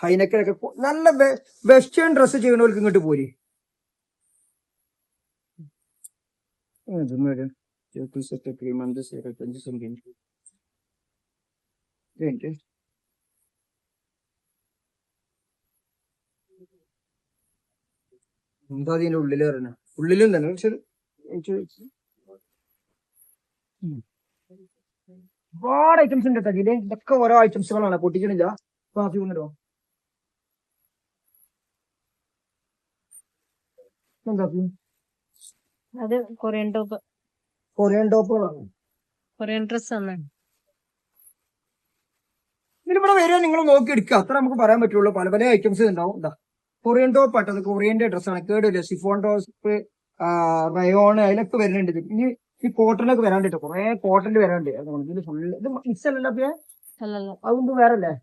ഹൈനെക്കിനൊക്കെ നല്ല വെസ്റ്റേൺ ഡ്രസ്സ് ചെയ്യുന്നവർക്ക് ഇങ്ങോട്ട് പോരി. എന്താ അതിന്റെ ഉള്ളില് പറഞ്ഞ ഉള്ളിലും തന്നെ ഒരുപാട് ഐറ്റംസ് ഉണ്ട് കേട്ടോ ഇതില്. ഇതൊക്കെ ഓരോ ഐറ്റംസുകളാണ്, പൊട്ടിക്കണില്ല. കാഫി കൊണ്ടിടോ എന്താ അത് കൊറിയൻ ടോപ്പ്, കൊറിയൻ ടോപ്പുകളാണ്. കൊറിയൻ ഡ്രസ് ആണ്. ഇതിലിവിടെ വരിക നിങ്ങൾ നോക്കി എടുക്കുക, അത്ര നമുക്ക് പറയാൻ പറ്റുള്ളൂ. പല പല ഐറ്റംസ് ഉണ്ടാവും. എന്താ കൊറിയൻ ടോപ്പ് ആട്ടത്, കൊറിയന്റെ ഡ്രസ്സാണ്. കേടില്ല, സിഫോൺ ടോപ്പ്, റയോൺ, അതിലൊക്കെ വരുന്നുണ്ട്. ഇനി ഈ കോട്ടണിലൊക്കെ വരാണ്ടിട്ടോ, കുറെ കോട്ടണിൽ വരാണ്ട്. ഇതിൽ ഫുള്ള് ഇത് മിക്സ് അല്ലല്ലോ അപ്പൊ അതൊന്നും വേറെ അല്ലേ.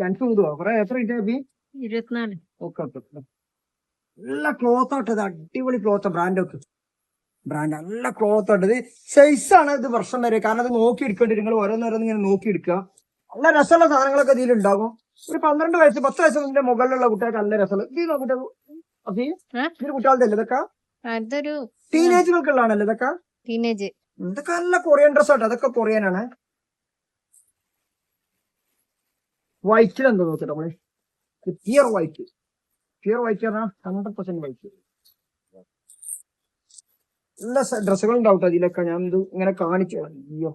ലെൻസ് കൊണ്ടുപോവാ കുറെ. എത്ര കിട്ടിയ 24. Okay okay. നല്ല ക്ലോത്ത് ആട്ടത്, അടിപൊളി ക്ലോത്ത്. ബ്രാൻഡ് നല്ല ക്ലോത്ത് ആട്ടത്. സൈസാണ് ഇത് വർഷം വരെ, കാരണം അത് നോക്കി എടുക്കേണ്ടി. നിങ്ങൾ ഓരോന്നോരോന്ന് ഇങ്ങനെ നോക്കി എടുക്കുക. നല്ല രസമുള്ള സാധനങ്ങളൊക്കെ ഇതിലുണ്ടാകും. ഒരു 12 വയസ്സ് 10 വയസ്സിന്റെ മുകളിലുള്ള കുട്ടികൾക്ക് നല്ല രസമുള്ള ഇത് നോക്കിട്ട് ഇതിന് കുട്ടികളുടെ അല്ലേ ഇതൊക്കെ, അതൊരു ടീനേജുകൾക്കുള്ളതാണല്ലോ ഇതൊക്കെ. ടീനേജ് ഇതൊക്കെ നല്ല കൊറിയൻ ഡ്രസ് ആട്ടോ. അതൊക്കെ കൊറിയനാണ്. വൈറ്റിൽ എന്തോ നോക്കിട്ടോ നമ്മള് പ്യുർ വൈറ്റ് പറഞ്ഞാൽ 100% വൈറ്റ്. എല്ലാ ഡ്രസ്സുകളും ഉണ്ടാവും അതിലൊക്കെ. ഞാൻ ഇത് ഇങ്ങനെ കാണിച്ചു. അയ്യോ,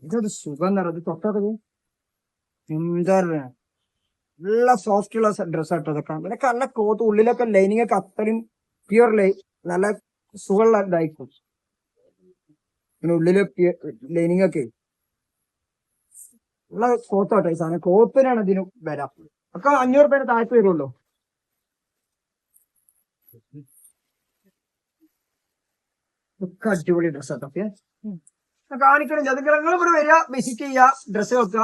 ഇതൊരു സുഖം നിറത് തൊട്ടത് എന്താ പറയാ, നല്ല സോഫ്റ്റ് ഉള്ള ഡ്രസ് ആട്ടോ ഇതൊക്കെ. ഇതൊക്കെ നല്ല ക്ലോത്ത്, ഉള്ളിലൊക്കെ ലൈനിങ് ഒക്കെ അത്രയും പ്യുർ നല്ല സുഖമുള്ള ഇതായിരിക്കും. പിന്നെ ഉള്ളില് ലൈനിങ് ഒക്കെ ഉള്ള ക്ലോത്ത് ആട്ടോ ഈ സാധനം. ക്ലോത്തിനാണ് ഇതിന് വരാം. ഒക്കെ 500 രൂപയുടെ താഴ്ത്ത് വരുമല്ലോ. ഒക്കെ അടിപൊളി ഡ്രസ് ആട്ടോ. കാണിക്കണം. ജതുക്കളങ്ങൾ ഇവിടെ വരിക, വിസിറ്റ് ചെയ്യുക, ഡ്രസ്സ് വെക്കുക.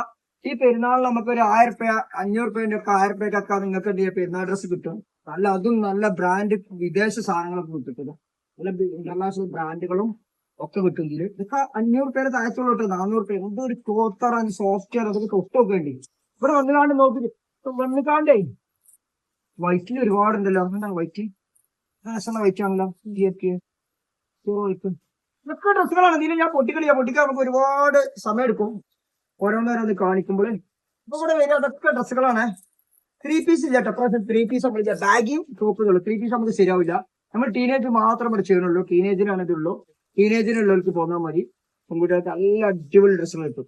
ഈ പെരുന്നാളിൽ നമുക്ക് ഒരു 1000 രൂപ 500 രൂപേന്റെ ഒക്കെ 1000 രൂപയ്ക്കൊക്കെ നിങ്ങൾക്ക് എന്ത് ചെയ്യുക, പെരുന്നാൾ ഡ്രസ്സ് കിട്ടും. നല്ല അതും നല്ല ബ്രാൻഡ് വിദേശ സാധനങ്ങളൊക്കെ കിട്ടും. നല്ല ഇന്റർനാഷണൽ ബ്രാൻഡുകളും ഒക്കെ കിട്ടും ഇതില്. ഇതൊക്കെ 500 രൂപയുടെ താഴത്തുള്ള കിട്ടും. 400 രൂപ. എന്തൊരു ക്ലോത്തർ ആൻഡ് സോഫ്റ്റ്വെയർ, അതൊക്കെ തൊട്ടൊക്കെ വേണ്ടി ഇവിടെ വന്നുകാണ്ട് നോക്കി വന്നുകാണ്ടേ. വൈറ്റിൽ ഒരുപാടുണ്ടല്ലോ. എന്താണ് വൈറ്റ്? ഫാഷണ വൈറ്റ് ആണല്ലോ. വൈറ്റ് ഇതൊക്കെ ഡ്രസ്സുകളാണ്. ഇതിൽ ഞാൻ പൊട്ടിക്കാൻ നമുക്ക് ഒരുപാട് സമയം എടുക്കും ഓരോന്നോരോന്ന് കാണിക്കുമ്പോൾ. ഇപ്പൊ ഇവിടെ വരിക അതൊക്കെ ഡ്രസ്സുകളാണ്. 3 പീസ് ഇല്ല കേട്ടോ. 3 പീസ് നമ്മൾ ബാഗിയും ടോപ്പുകളും. 3 പീസ് നമുക്ക് ശരിയാവില്ല. നമ്മൾ ടീനേജ് മാത്രം ഇവിടെ ചെയ്യണുള്ളൂ. ടീനേജിനാണ് ഇതുള്ളൂ. ടീനേജിനുള്ളവർക്ക് പോന്നാൽ മതി. പെൺകുട്ടികൾക്ക് നല്ല അടിപൊളി ഡ്രസ്സുകൾ കിട്ടും.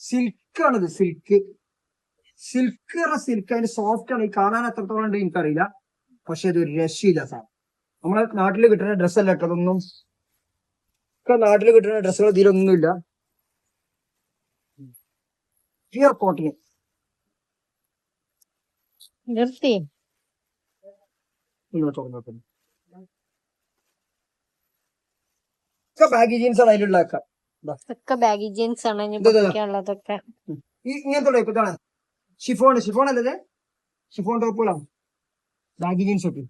സിൽക്കാണിത്. സിൽക്ക് അതിന്റെ സോഫ്റ്റ് ആണ്. ഈ കാണാൻ എത്രത്തോളം ഉണ്ട് എനിക്കറിയില്ല. പക്ഷെ ഇത് ഒരു രക്ഷയില്ല സാധനം. നമ്മളെ നാട്ടിൽ കിട്ടുന്ന ഡ്രസ്സല്ല കേട്ടോ അതൊന്നും. ഒക്കെ നാട്ടിൽ കിട്ടുന്ന ഡ്രസ്സുകൾ ഇതിലൊന്നുമില്ല. Pure cotton. നിർത്തി. ബാഗി ജീൻസ് ആണ് അതിലുള്ള. ഒക്കെ ബാഗി ജീൻസ് ആണ് ഉള്ളതൊക്കെ. ഇങ്ങനത്തെ ടൈപ്പ് ഇതാണ്. ഷിഫോൺ അല്ലേ? ഷിഫോൺ ടോപ്പുകളാണ് ബാഗി ജീൻസ് ഒക്കെ.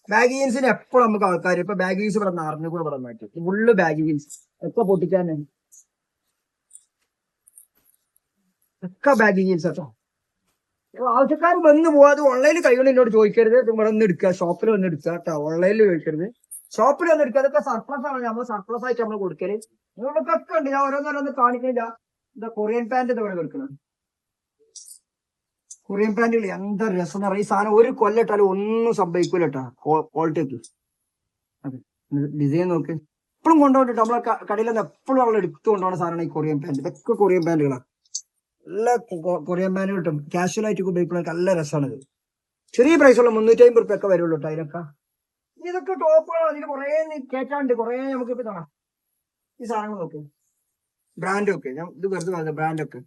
ബാഗി ജീൻസിന് എപ്പോഴും നമുക്ക് ആൾക്കാർ ഇപ്പൊ ബാഗി ജീൻസ് ഇവിടെ നിറഞ്ഞു കൂടെ ഇവിടെ മാറ്റും. ഫുള്ള് ബാഗി ജീൻസ് ഒക്കെ പൊട്ടിക്കാൻ ഒക്കെ ബാഗി ജീൻസ് കേട്ടോ. ആവശ്യക്കാർ വന്ന് പോവാതെ ഓൺലൈനിൽ കൈകൊണ്ട് എന്നോട് ചോദിക്കരുത്. ഇവിടെ വന്ന് എടുക്കുക, ഷോപ്പിൽ വന്ന് എടുക്കുക കേട്ടോ. ഓൺലൈനിൽ ചോദിക്കരുത്, ഷോപ്പിൽ വന്ന് എടുക്കുക. അതൊക്കെ സർപ്ലസ് ആണ്. നമ്മൾ സർപ്ലസ് ആയിട്ട് നമ്മൾ കൊടുക്കല്. നിങ്ങൾക്കൊക്കെ ഉണ്ട്. ഞാൻ ഓരോന്നോരോന്ന് കാണിക്കുന്നില്ല. എന്താ കൊറിയൻ പാന്റ് ഇവിടെ കൊടുക്കുന്നത്. കൊറിയൻ പാന്റുകൾ എന്താ രസം എന്ന് പറയാം. ഈ സാധനം ഒരു കൊല്ലട്ടാലും ഒന്നും സംഭവിക്കൂല കേട്ടോ. ക്വാളിറ്റി അതെ ഡിസൈൻ നോക്ക്. എപ്പോഴും കൊണ്ടുപോയിട്ട് നമ്മളെ കടയിൽ നിന്ന് എപ്പോഴും നമ്മൾ എടുത്തു കൊണ്ടുപോകുന്ന സാധനമാണ് ഈ കൊറിയൻ പാന്റ്. ഇതൊക്കെ കൊറിയൻ പാന്റുകളാണ്. നല്ല കൊറിയൻ പാന്റ് കിട്ടും. കാഷ്വൽ ആയിട്ട് ഉപയോഗിക്കുന്നതൊക്കെ നല്ല രസമാണിത്. ചെറിയ പ്രൈസുള്ള 350 രൂപ ഒക്കെ വരുള്ളൂ കേട്ടോ അതിനൊക്കെ. ഇതൊക്കെ ടോപ്പുകളാണ്. അതിന് കുറെ കേറ്റാണ്ട് കുറെ നമുക്ക് ഇപ്പൊ കാണാം. ഈ സാധനങ്ങൾ നോക്ക്. ബ്രാൻഡ് ഒക്കെ ഞാൻ ഇത് വെറുതെ പറഞ്ഞ ബ്രാൻഡൊക്കെ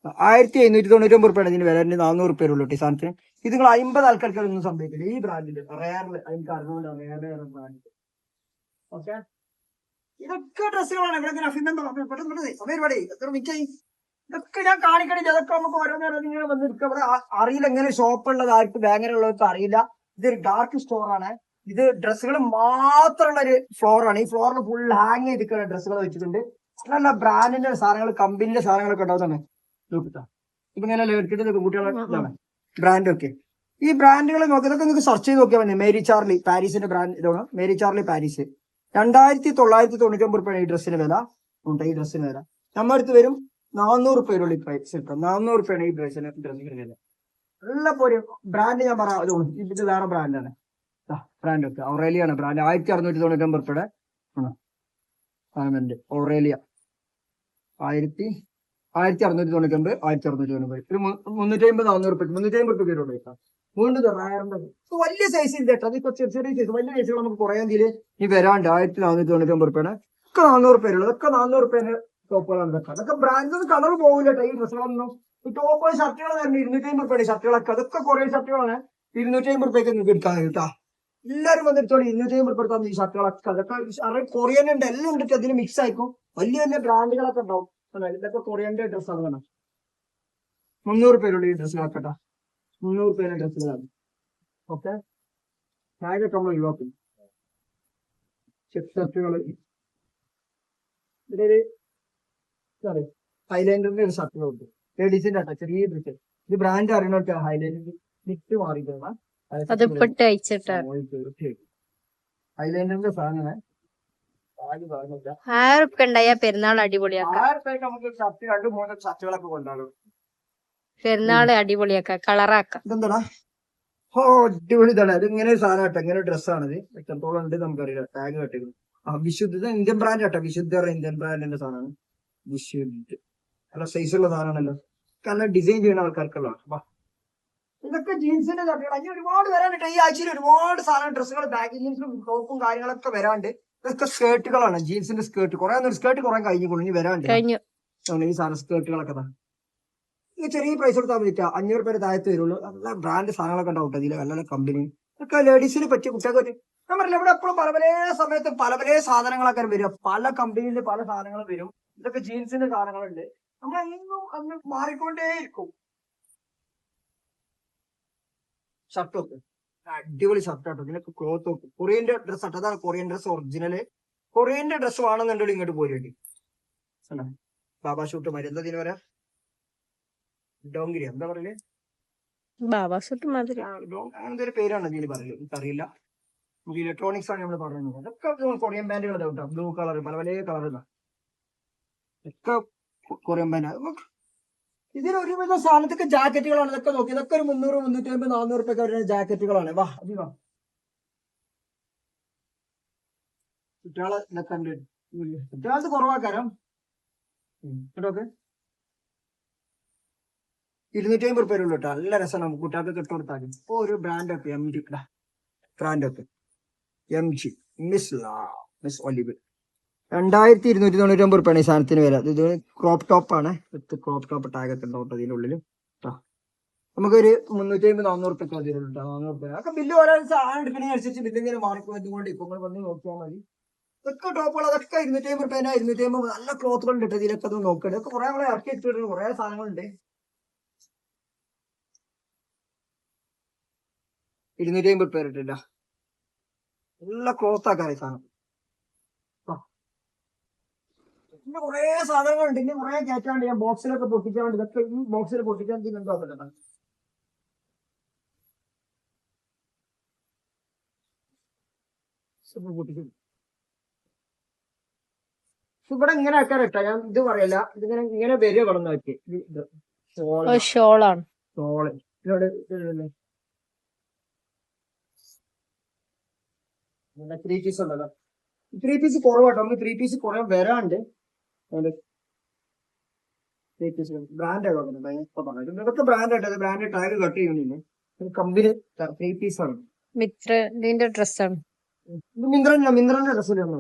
1799 രൂപയാണ് ഇതിന് വില. 400 രൂപ ഉള്ളൂ ഈ സാധനത്തിന്. ഇത് നിങ്ങൾ 50 ആൾക്കാർക്ക് ഒന്നും സംഭവിക്കില്ല. ഈ ബ്രാൻഡില് റയറിൽ എനിക്ക് അറിഞ്ഞുകൊണ്ടാണ് വേറെ ബ്രാൻഡ്. ഓക്കെ, ഇതൊക്കെ ഡ്രസ്സുകളാണ്. ഇവിടെ പരിപാടി എത്ര മിക്കായി. ഇതൊക്കെ ഞാൻ കാണിക്കണില്ല. അതൊക്കെ നമുക്ക് ഓരോന്നോരോന്ന് ഇങ്ങനെ വന്നെടുക്കുക. ഇവിടെ അറിയില്ല എങ്ങനെ ഷോപ്പ് ഉള്ളത് ആർക്ക് ബാങ്കറുള്ളവർക്ക് അറിയില്ല. ഇതൊരു ഡാർക്ക് സ്റ്റോർ ആണ്. ഇത് ഡ്രസ്സുകൾ മാത്രമുള്ള ഒരു ഫ്ലോർ ആണ്. ഈ ഫ്ലോറിൽ ഫുൾ ഹാങ് ചെയ്തിരിക്കുന്ന ഡ്രസ്സുകൾ വെച്ചിട്ടുണ്ട്. നല്ല ബ്രാൻഡിന്റെ സാധനങ്ങൾ, കമ്പനിന്റെ സാധനങ്ങളൊക്കെ ഉണ്ടാവുന്നതാണ്. നോക്കിട്ടാ ഇപ്പൊ ഇങ്ങനെ എടുത്തിട്ട് കുട്ടികളെ ഇതാണ് ബ്രാൻഡൊക്കെ. ഈ ബ്രാൻഡുകൾ നോക്കി ഇതൊക്കെ നിങ്ങൾക്ക് സെർച്ച് ചെയ്ത് നോക്കിയാൽ മതി. മേരി ചാർലി പാരീസിന്റെ ബ്രാൻഡ് ഇതാണ്. മേരി ചാർലി പാരീസ് 2999 രൂപയാണ് ഈ ഡ്രസ്സിന് വില. ഉണ്ട് ഈ ഡ്രസ്സിന് വില. നമ്മുടെ അടുത്ത് വരും 400 രൂപയുള്ള ഈ പ്രൈസ് കിട്ടും. 400 രൂപയാണ് ഈ ഡ്രസ്സിന് വില. നല്ല പോലെ ബ്രാൻഡ് ഞാൻ പറയാം. ഇത് വേറെ ബ്രാൻഡാണ്. ബ്രാൻഡ് ഒക്കെ ഔറേലിയാണ് ബ്രാൻഡ്. 1699 രൂപയുടെ ഔറേലിയ 1699 1699 ഒരു 350 400 രൂപ 350 രൂപ വരുള്ളൂ. വീണ്ടും റയറിന്റെ വലിയ സൈസ് ഇല്ല കേട്ടോ. അത് ചെറിയ സൈസ് വലിയ സൈസുകൾ നമുക്ക് കുറേ ഇതിൽ ഈ വരാണ്ട് 1499 രൂപയാണ്. ഒക്കെ 400 രൂപ ഉള്ളത്. ഒക്കെ 400 രൂപേന്റെ ടോപ്പുകളാണ് ഇതൊക്കെ. അതൊക്കെ ബ്രാൻഡ് കളർ പോകില്ല കേട്ടോ ഈ ഡ്രസ്സുകളൊന്നും. ഈ ടോപ്പ് ഷർട്ടുകൾ തന്നെ 250 രൂപയുടെ ഷർട്ടുകളൊക്കെ. അതൊക്കെ കുറേ ഷർട്ടുകളാണ് 250 രൂപയ്ക്ക് നിങ്ങൾക്ക് എടുക്കാൻ കേട്ടോ. എല്ലാവരും വന്നിടത്തോളം 250 രൂപ എടുത്താൽ ഈ ഷർട്ടുകളൊക്കെ. അതൊക്കെ കൊറിയൻ ഉണ്ട്, എല്ലാം ഉണ്ട്. അതിന് മിക്സ് ആയിക്കും. വലിയ വലിയ ബ്രാൻഡുകളൊക്കെ ഉണ്ടാവും. ഇതൊക്കെ കൊറിയന്റെ ഡ്രസ്സാണ്. 300 രൂപയുള്ള ഈ ഡ്രസ്സുകളൊക്കെ 300 രൂപയുടെ ഡ്രസ്സുകളാണ്. ഓക്കെ, ടാഗൊക്കെ നമ്മൾ ഒഴിവാക്കും. ചെക്ക് ഷർട്ടുകൾ, ഇതിലൊരു ഹൈലൈൻഡറിന്റെ ഒരു ഷർട്ടുകളുണ്ട്. ലേഡീസിന്റെ ആട്ടോ ചെറിയ ഡ്രസ്സ്. ഇത് ബ്രാൻഡ് അറിയണൊക്കെ ഹൈലൈൻഡറിന്റെ നിറ്റ് മാറിയിട്ടാണ്. അത് ഇപ്പിട്ട് അയച്ചിട്ടാ ഐലൈനറിന്റെ സാധനമാണ്. 1000 ഉറുപ്പ്യ ഉണ്ടായ പെരുന്നാൾ അടിപൊളിയാക്കാം. 1000 രൂപയ്ക്ക് നമുക്ക് ഷർട്ട് 2-3 ഷർട്ടുകളൊക്കെ കൊണ്ടാകും. പെരുന്നാള് അടിപൊളിയാക്കാം, കളറാക്കാം. ഇതെന്താടാ? ഓ അടിപൊളി ഇതാണ്. ഇത് ഇങ്ങനെ ഒരു സാധനം കേട്ടോ, ഇങ്ങനെ ഡ്രസ്സാണിത്. എത്രത്തോളം ഉണ്ട് നമുക്കറിയില്ല. ടാഗ് കെട്ടിക്കുന്നു. വിശുദ്ധ, ഇത് ഇന്ത്യൻ ബ്രാൻഡ് കേട്ടോ, വിശുദ്ധ ഇന്ത്യൻ ബ്രാൻഡിന്റെ സാധനമാണ്. വിശുദ്ധ നല്ല സൈസുള്ള സാധനമാണല്ലോ. നല്ല ഡിസൈൻ ചെയ്യുന്ന ആൾക്കാർക്കുള്ളതാണ്. ഇതൊക്കെ ജീൻസിന്റെ ഷർട്ടുകൾ. അതിന് ഒരുപാട് വരാനുണ്ട്. ഈ ആഴ്ചയിൽ ഒരുപാട് സാധനം ഡ്രസ്സുകൾ, ബാഗ് ജീൻസും ടോപ്പും കാര്യങ്ങളൊക്കെ വരാണ്ട്. ഇതൊക്കെ സ്കേർട്ടുകളാണ്, ജീൻസിന്റെ സ്കേർട്ട്. കുറെ സ്കേർട്ട് കുറെ കഴിഞ്ഞു വരാണ്ട്. കഴിഞ്ഞു. ഈ സാധനം സ്കേർട്ടുകളൊക്കെ തന്നെ ഈ ചെറിയ പ്രൈസ് കൊടുത്താൽ മതിട്ടാ. 500 രൂപ താഴത്ത് വരുള്ളൂ. നല്ല ബ്രാൻഡ് സാധനങ്ങളൊക്കെ ഉണ്ടാവും ഇതിൽ. നല്ല നല്ല കമ്പനി ഒക്കെ ലേഡീസിന് പറ്റിയ കുട്ടികൾക്ക് പറ്റും. ഞാൻ പറഞ്ഞില്ല, ഇവിടെ എപ്പോഴും പല പല സമയത്ത് പല പല സാധനങ്ങളൊക്കെ വരും. പല കമ്പനിയിൽ പല സാധനങ്ങളും വരും. ഇതൊക്കെ ജീൻസിന്റെ സാധനങ്ങളുണ്ട്. നമ്മളെന്നും അന്ന് മാറിക്കൊണ്ടേയിരിക്കും. ഷർട്ടൊക്കെ അടിപൊളി ഷർട്ടാട്ടോ. ഇതിനൊക്കെ ക്ലോത്ത് നോക്കും. കൊറിയന്റെ ഡ്രസ് ആട്ടോ. അതാണ് കൊറിയൻ ഡ്രസ് ഒറിജിനല്. കൊറിയന്റെ ഡ്രസ് വേണമെന്നുണ്ടെങ്കിൽ ഇങ്ങോട്ട് പോരേണ്ടി. ബാബാ ഷൂട്ട് മാതിരി എന്താ ഇതിന് പറയാ? ഡോങ്കിരി എന്താ പറയല്? ബാബാ സൂട്ട് മാതിരി അങ്ങനത്തെ ഒരു പേരാണ് ഇതിന് പറയല്. എനിക്കറിയില്ല. നമുക്ക് ഇലക്ട്രോണിക്സ് ആണ് നമ്മൾ പറയുന്നത്. അതൊക്കെ കൊറിയൻ ബാൻഡുകൾ കേട്ടോ. ബ്ലൂ കളർ, പല പല കളറുകളാണ് ഒക്കെ കൊറിയൻ ബാൻഡ്. ഇതിന് ഒരുവിധ സാധനത്തൊക്കെ ജാക്കറ്റുകളാണ്. ഇതൊക്കെ നോക്കി, ഇതൊക്കെ ഒരു 300, 350, 400 രൂപ വരുന്ന ജാക്കറ്റുകളാണ്. വാ അധികം കുട്ടികളെ ഇതൊക്കെ ഉണ്ട്. കുട്ടികളത് കുറവാക്കാരം കേട്ടോക്കെ 250 രൂപ ഉള്ളൂ കേട്ടോ. നല്ല രസമാണ്. നമുക്ക് കുട്ടികൾക്ക് ഇട്ട് കൊടുത്താൽ. ഇപ്പൊ ഒരു ബ്രാൻഡൊക്കെ MG ബ്രാൻഡൊക്കെ MG മിസ് ഒലിവ് 2299 രൂപയാണ് ഈ സാധനത്തിന് വില. ഇത് ക്രോപ്പ് ടോപ്പ് ആണ്. ക്രോപ്പ് ടോപ്പ് ടാഗൊക്കെ ഉണ്ടാവും ഇതിന്റെ ഉള്ളിൽ. നമുക്കൊരു 350, 400 രൂപ അതിലുള്ളൂ. 400 രൂപ ഒക്കെ ബില്ല് ഓരോ സാധനം എടുക്കുന്നതിനനുസരിച്ച് ബില്ല് ഇങ്ങനെ മാറിപ്പോയതുകൊണ്ട് ഇപ്പൊ നിങ്ങൾ വന്ന് നോക്കിയാൽ മതി. ഇതൊക്കെ ടോപ്പുകൾ അതൊക്കെ 250 രൂപ 250 നല്ല ക്ലോത്തുകൾ ഉണ്ട് ഇതിലൊക്കെ. അത് നോക്കട്ടെ. ഇതൊക്കെ കുറെ നമ്മളെ ഇറക്കി ഇട്ടിട്ടുണ്ട്. കുറെ സാധനങ്ങളുണ്ട്. 250 രൂപ ഇട്ടില്ല. നല്ല ക്ലോത്ത് ആക്കാൻ സാധനം. പിന്നെ കുറെ സാധനങ്ങളുണ്ട്. ഇനി കുറെ കയറ്റാണ്ട്. ഞാൻ ബോക്സിലൊക്കെ പൊട്ടിക്കാണ്ട്. ഇതൊക്കെ ഈ ബോക്സിൽ പൊട്ടിക്കാൻ എന്തോ ഇവിടെ ഇങ്ങനെ ആക്കാൻ ഇട്ടാ. ഞാൻ ഇത് പറയല്ല. ഇതിങ്ങനെ ഇങ്ങനെ വരിക കടന്നു വെച്ച് ഷോളാണ്. ഷോള് ഇതിനോട് 3 പീസ് ഉണ്ടല്ലോ. 3 പീസ് കുറവാട്ടോ. നമുക്ക് 3 പീസ് കുറെ വരാണ്ട്. ബ്രാൻഡ് ഇതൊക്കെ ബ്രാൻഡ് ആയിട്ട് ബ്രാൻഡ് ടാഗ് കട്ട് ചെയ്യുന്നില്ല. കമ്പനി 3 പീസ് ആണ്. മിത്രന്റെ ഡ്രസ്സാണ്. ഇത് മിന്ത്രന്റെ ഡ്രസ്സിലാണ്.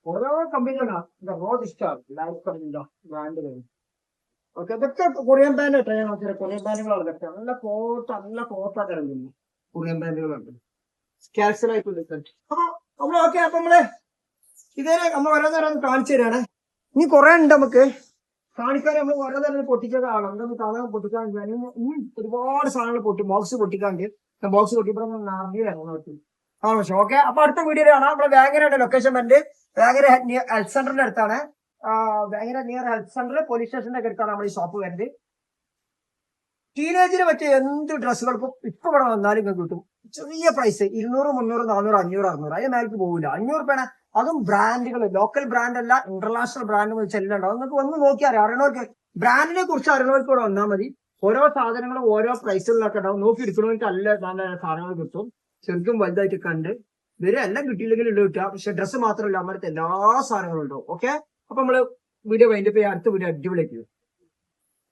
ഓരോ കമ്പനികളാണ്. റോഡ് ഇഷ്ടമാണ് ബ്രാൻഡ്. ഓക്കെ, ഇതൊക്കെ കൊറിയൻ ബാൻഡ് ആയിട്ടാ. ഞാൻ നോക്കിയത് കൊറിയൻ ബാൻഡുകളാണ് ഇതൊക്കെ. നല്ല കോട്ടാ കിടക്കുന്നു കൊറിയൻ ബാൻഡുകളുണ്ട്. ക്യാഷലായിട്ട് അപ്പൊ നമ്മള് ഓക്കെ. അപ്പൊ നമ്മള് ഇതേ നമ്മൾ ഓരോ നേരം കാണിച്ചു തരാണ്. ഇനി കുറെ ഉണ്ട് നമുക്ക് കാണിക്കാൻ. നമ്മൾ ഓരോ നേരം പൊട്ടിച്ചത് ആണ്. എന്തൊന്ന് കാണാൻ പൊട്ടിക്കാൻ ഒരുപാട് സാധനങ്ങൾ ബോക്സ് പൊട്ടിക്കാണ്ട്. ബോക്സ് പൊട്ടിയപ്പോൾ ആണോ? ഓക്കെ, അപ്പൊ അടുത്ത വീഡിയോ കാണാം. നമ്മളെ വേങ്ങരയുടെ ലൊക്കേഷൻ വന്നിട്ട് വേങ്ങര ഹെൽത്ത് സെന്ററിന്റെ അടുത്താണ്. Vengara near health centre police സ്റ്റേഷന്റെ ഒക്കെ അടുത്താണ് നമ്മൾ ഈ ഷോപ്പ് വരുന്നത്. ടീനേജിന് പറ്റിയ എന്ത് ഡ്രസ്സുകൾക്കും ഇപ്പൊ ഇവിടെ വന്നാലും ഇങ്ങനെ കിട്ടും. ചെറിയ പ്രൈസ് 200, 300, 400, 500, 600. അതിന് മേലേക്ക് പോകില്ല. 500 രൂപയാണ്. അതും ബ്രാൻഡുകൾ, ലോക്കൽ ബ്രാൻഡ് അല്ല, ഇന്റർനാഷണൽ ബ്രാൻഡ് ചെല്ലാം ഉണ്ടാവും. നിങ്ങൾക്ക് ഒന്ന് നോക്കിയാൽ അറിയണവർക്ക്, ബ്രാൻഡിനെ കുറിച്ച് അറിയണവർക്ക് കൂടെ വന്നാൽ മതി. ഓരോ സാധനങ്ങളും ഓരോ പ്രൈസുകളിലൊക്കെ ഉണ്ടാവും. നോക്കി എടുക്കണവർക്ക് നല്ല നല്ല സാധനങ്ങൾ കിട്ടും. ചെറുതും വലുതായിട്ട് കണ്ട് വരെ എല്ലാം കിട്ടിയില്ലെങ്കിൽ ഉള്ളു കിട്ടുക. പക്ഷെ ഡ്രസ്സ് മാത്രമല്ല, അമ്മത്തെ എല്ലാ സാധനങ്ങളും ഉണ്ടാവും. ഓക്കെ, അപ്പൊ നമ്മള് വീഡിയോ വൈൻഡപ്പ് ചെയ്യാം. അടുത്ത വീഡിയോ അടിപൊളിയായിട്ട്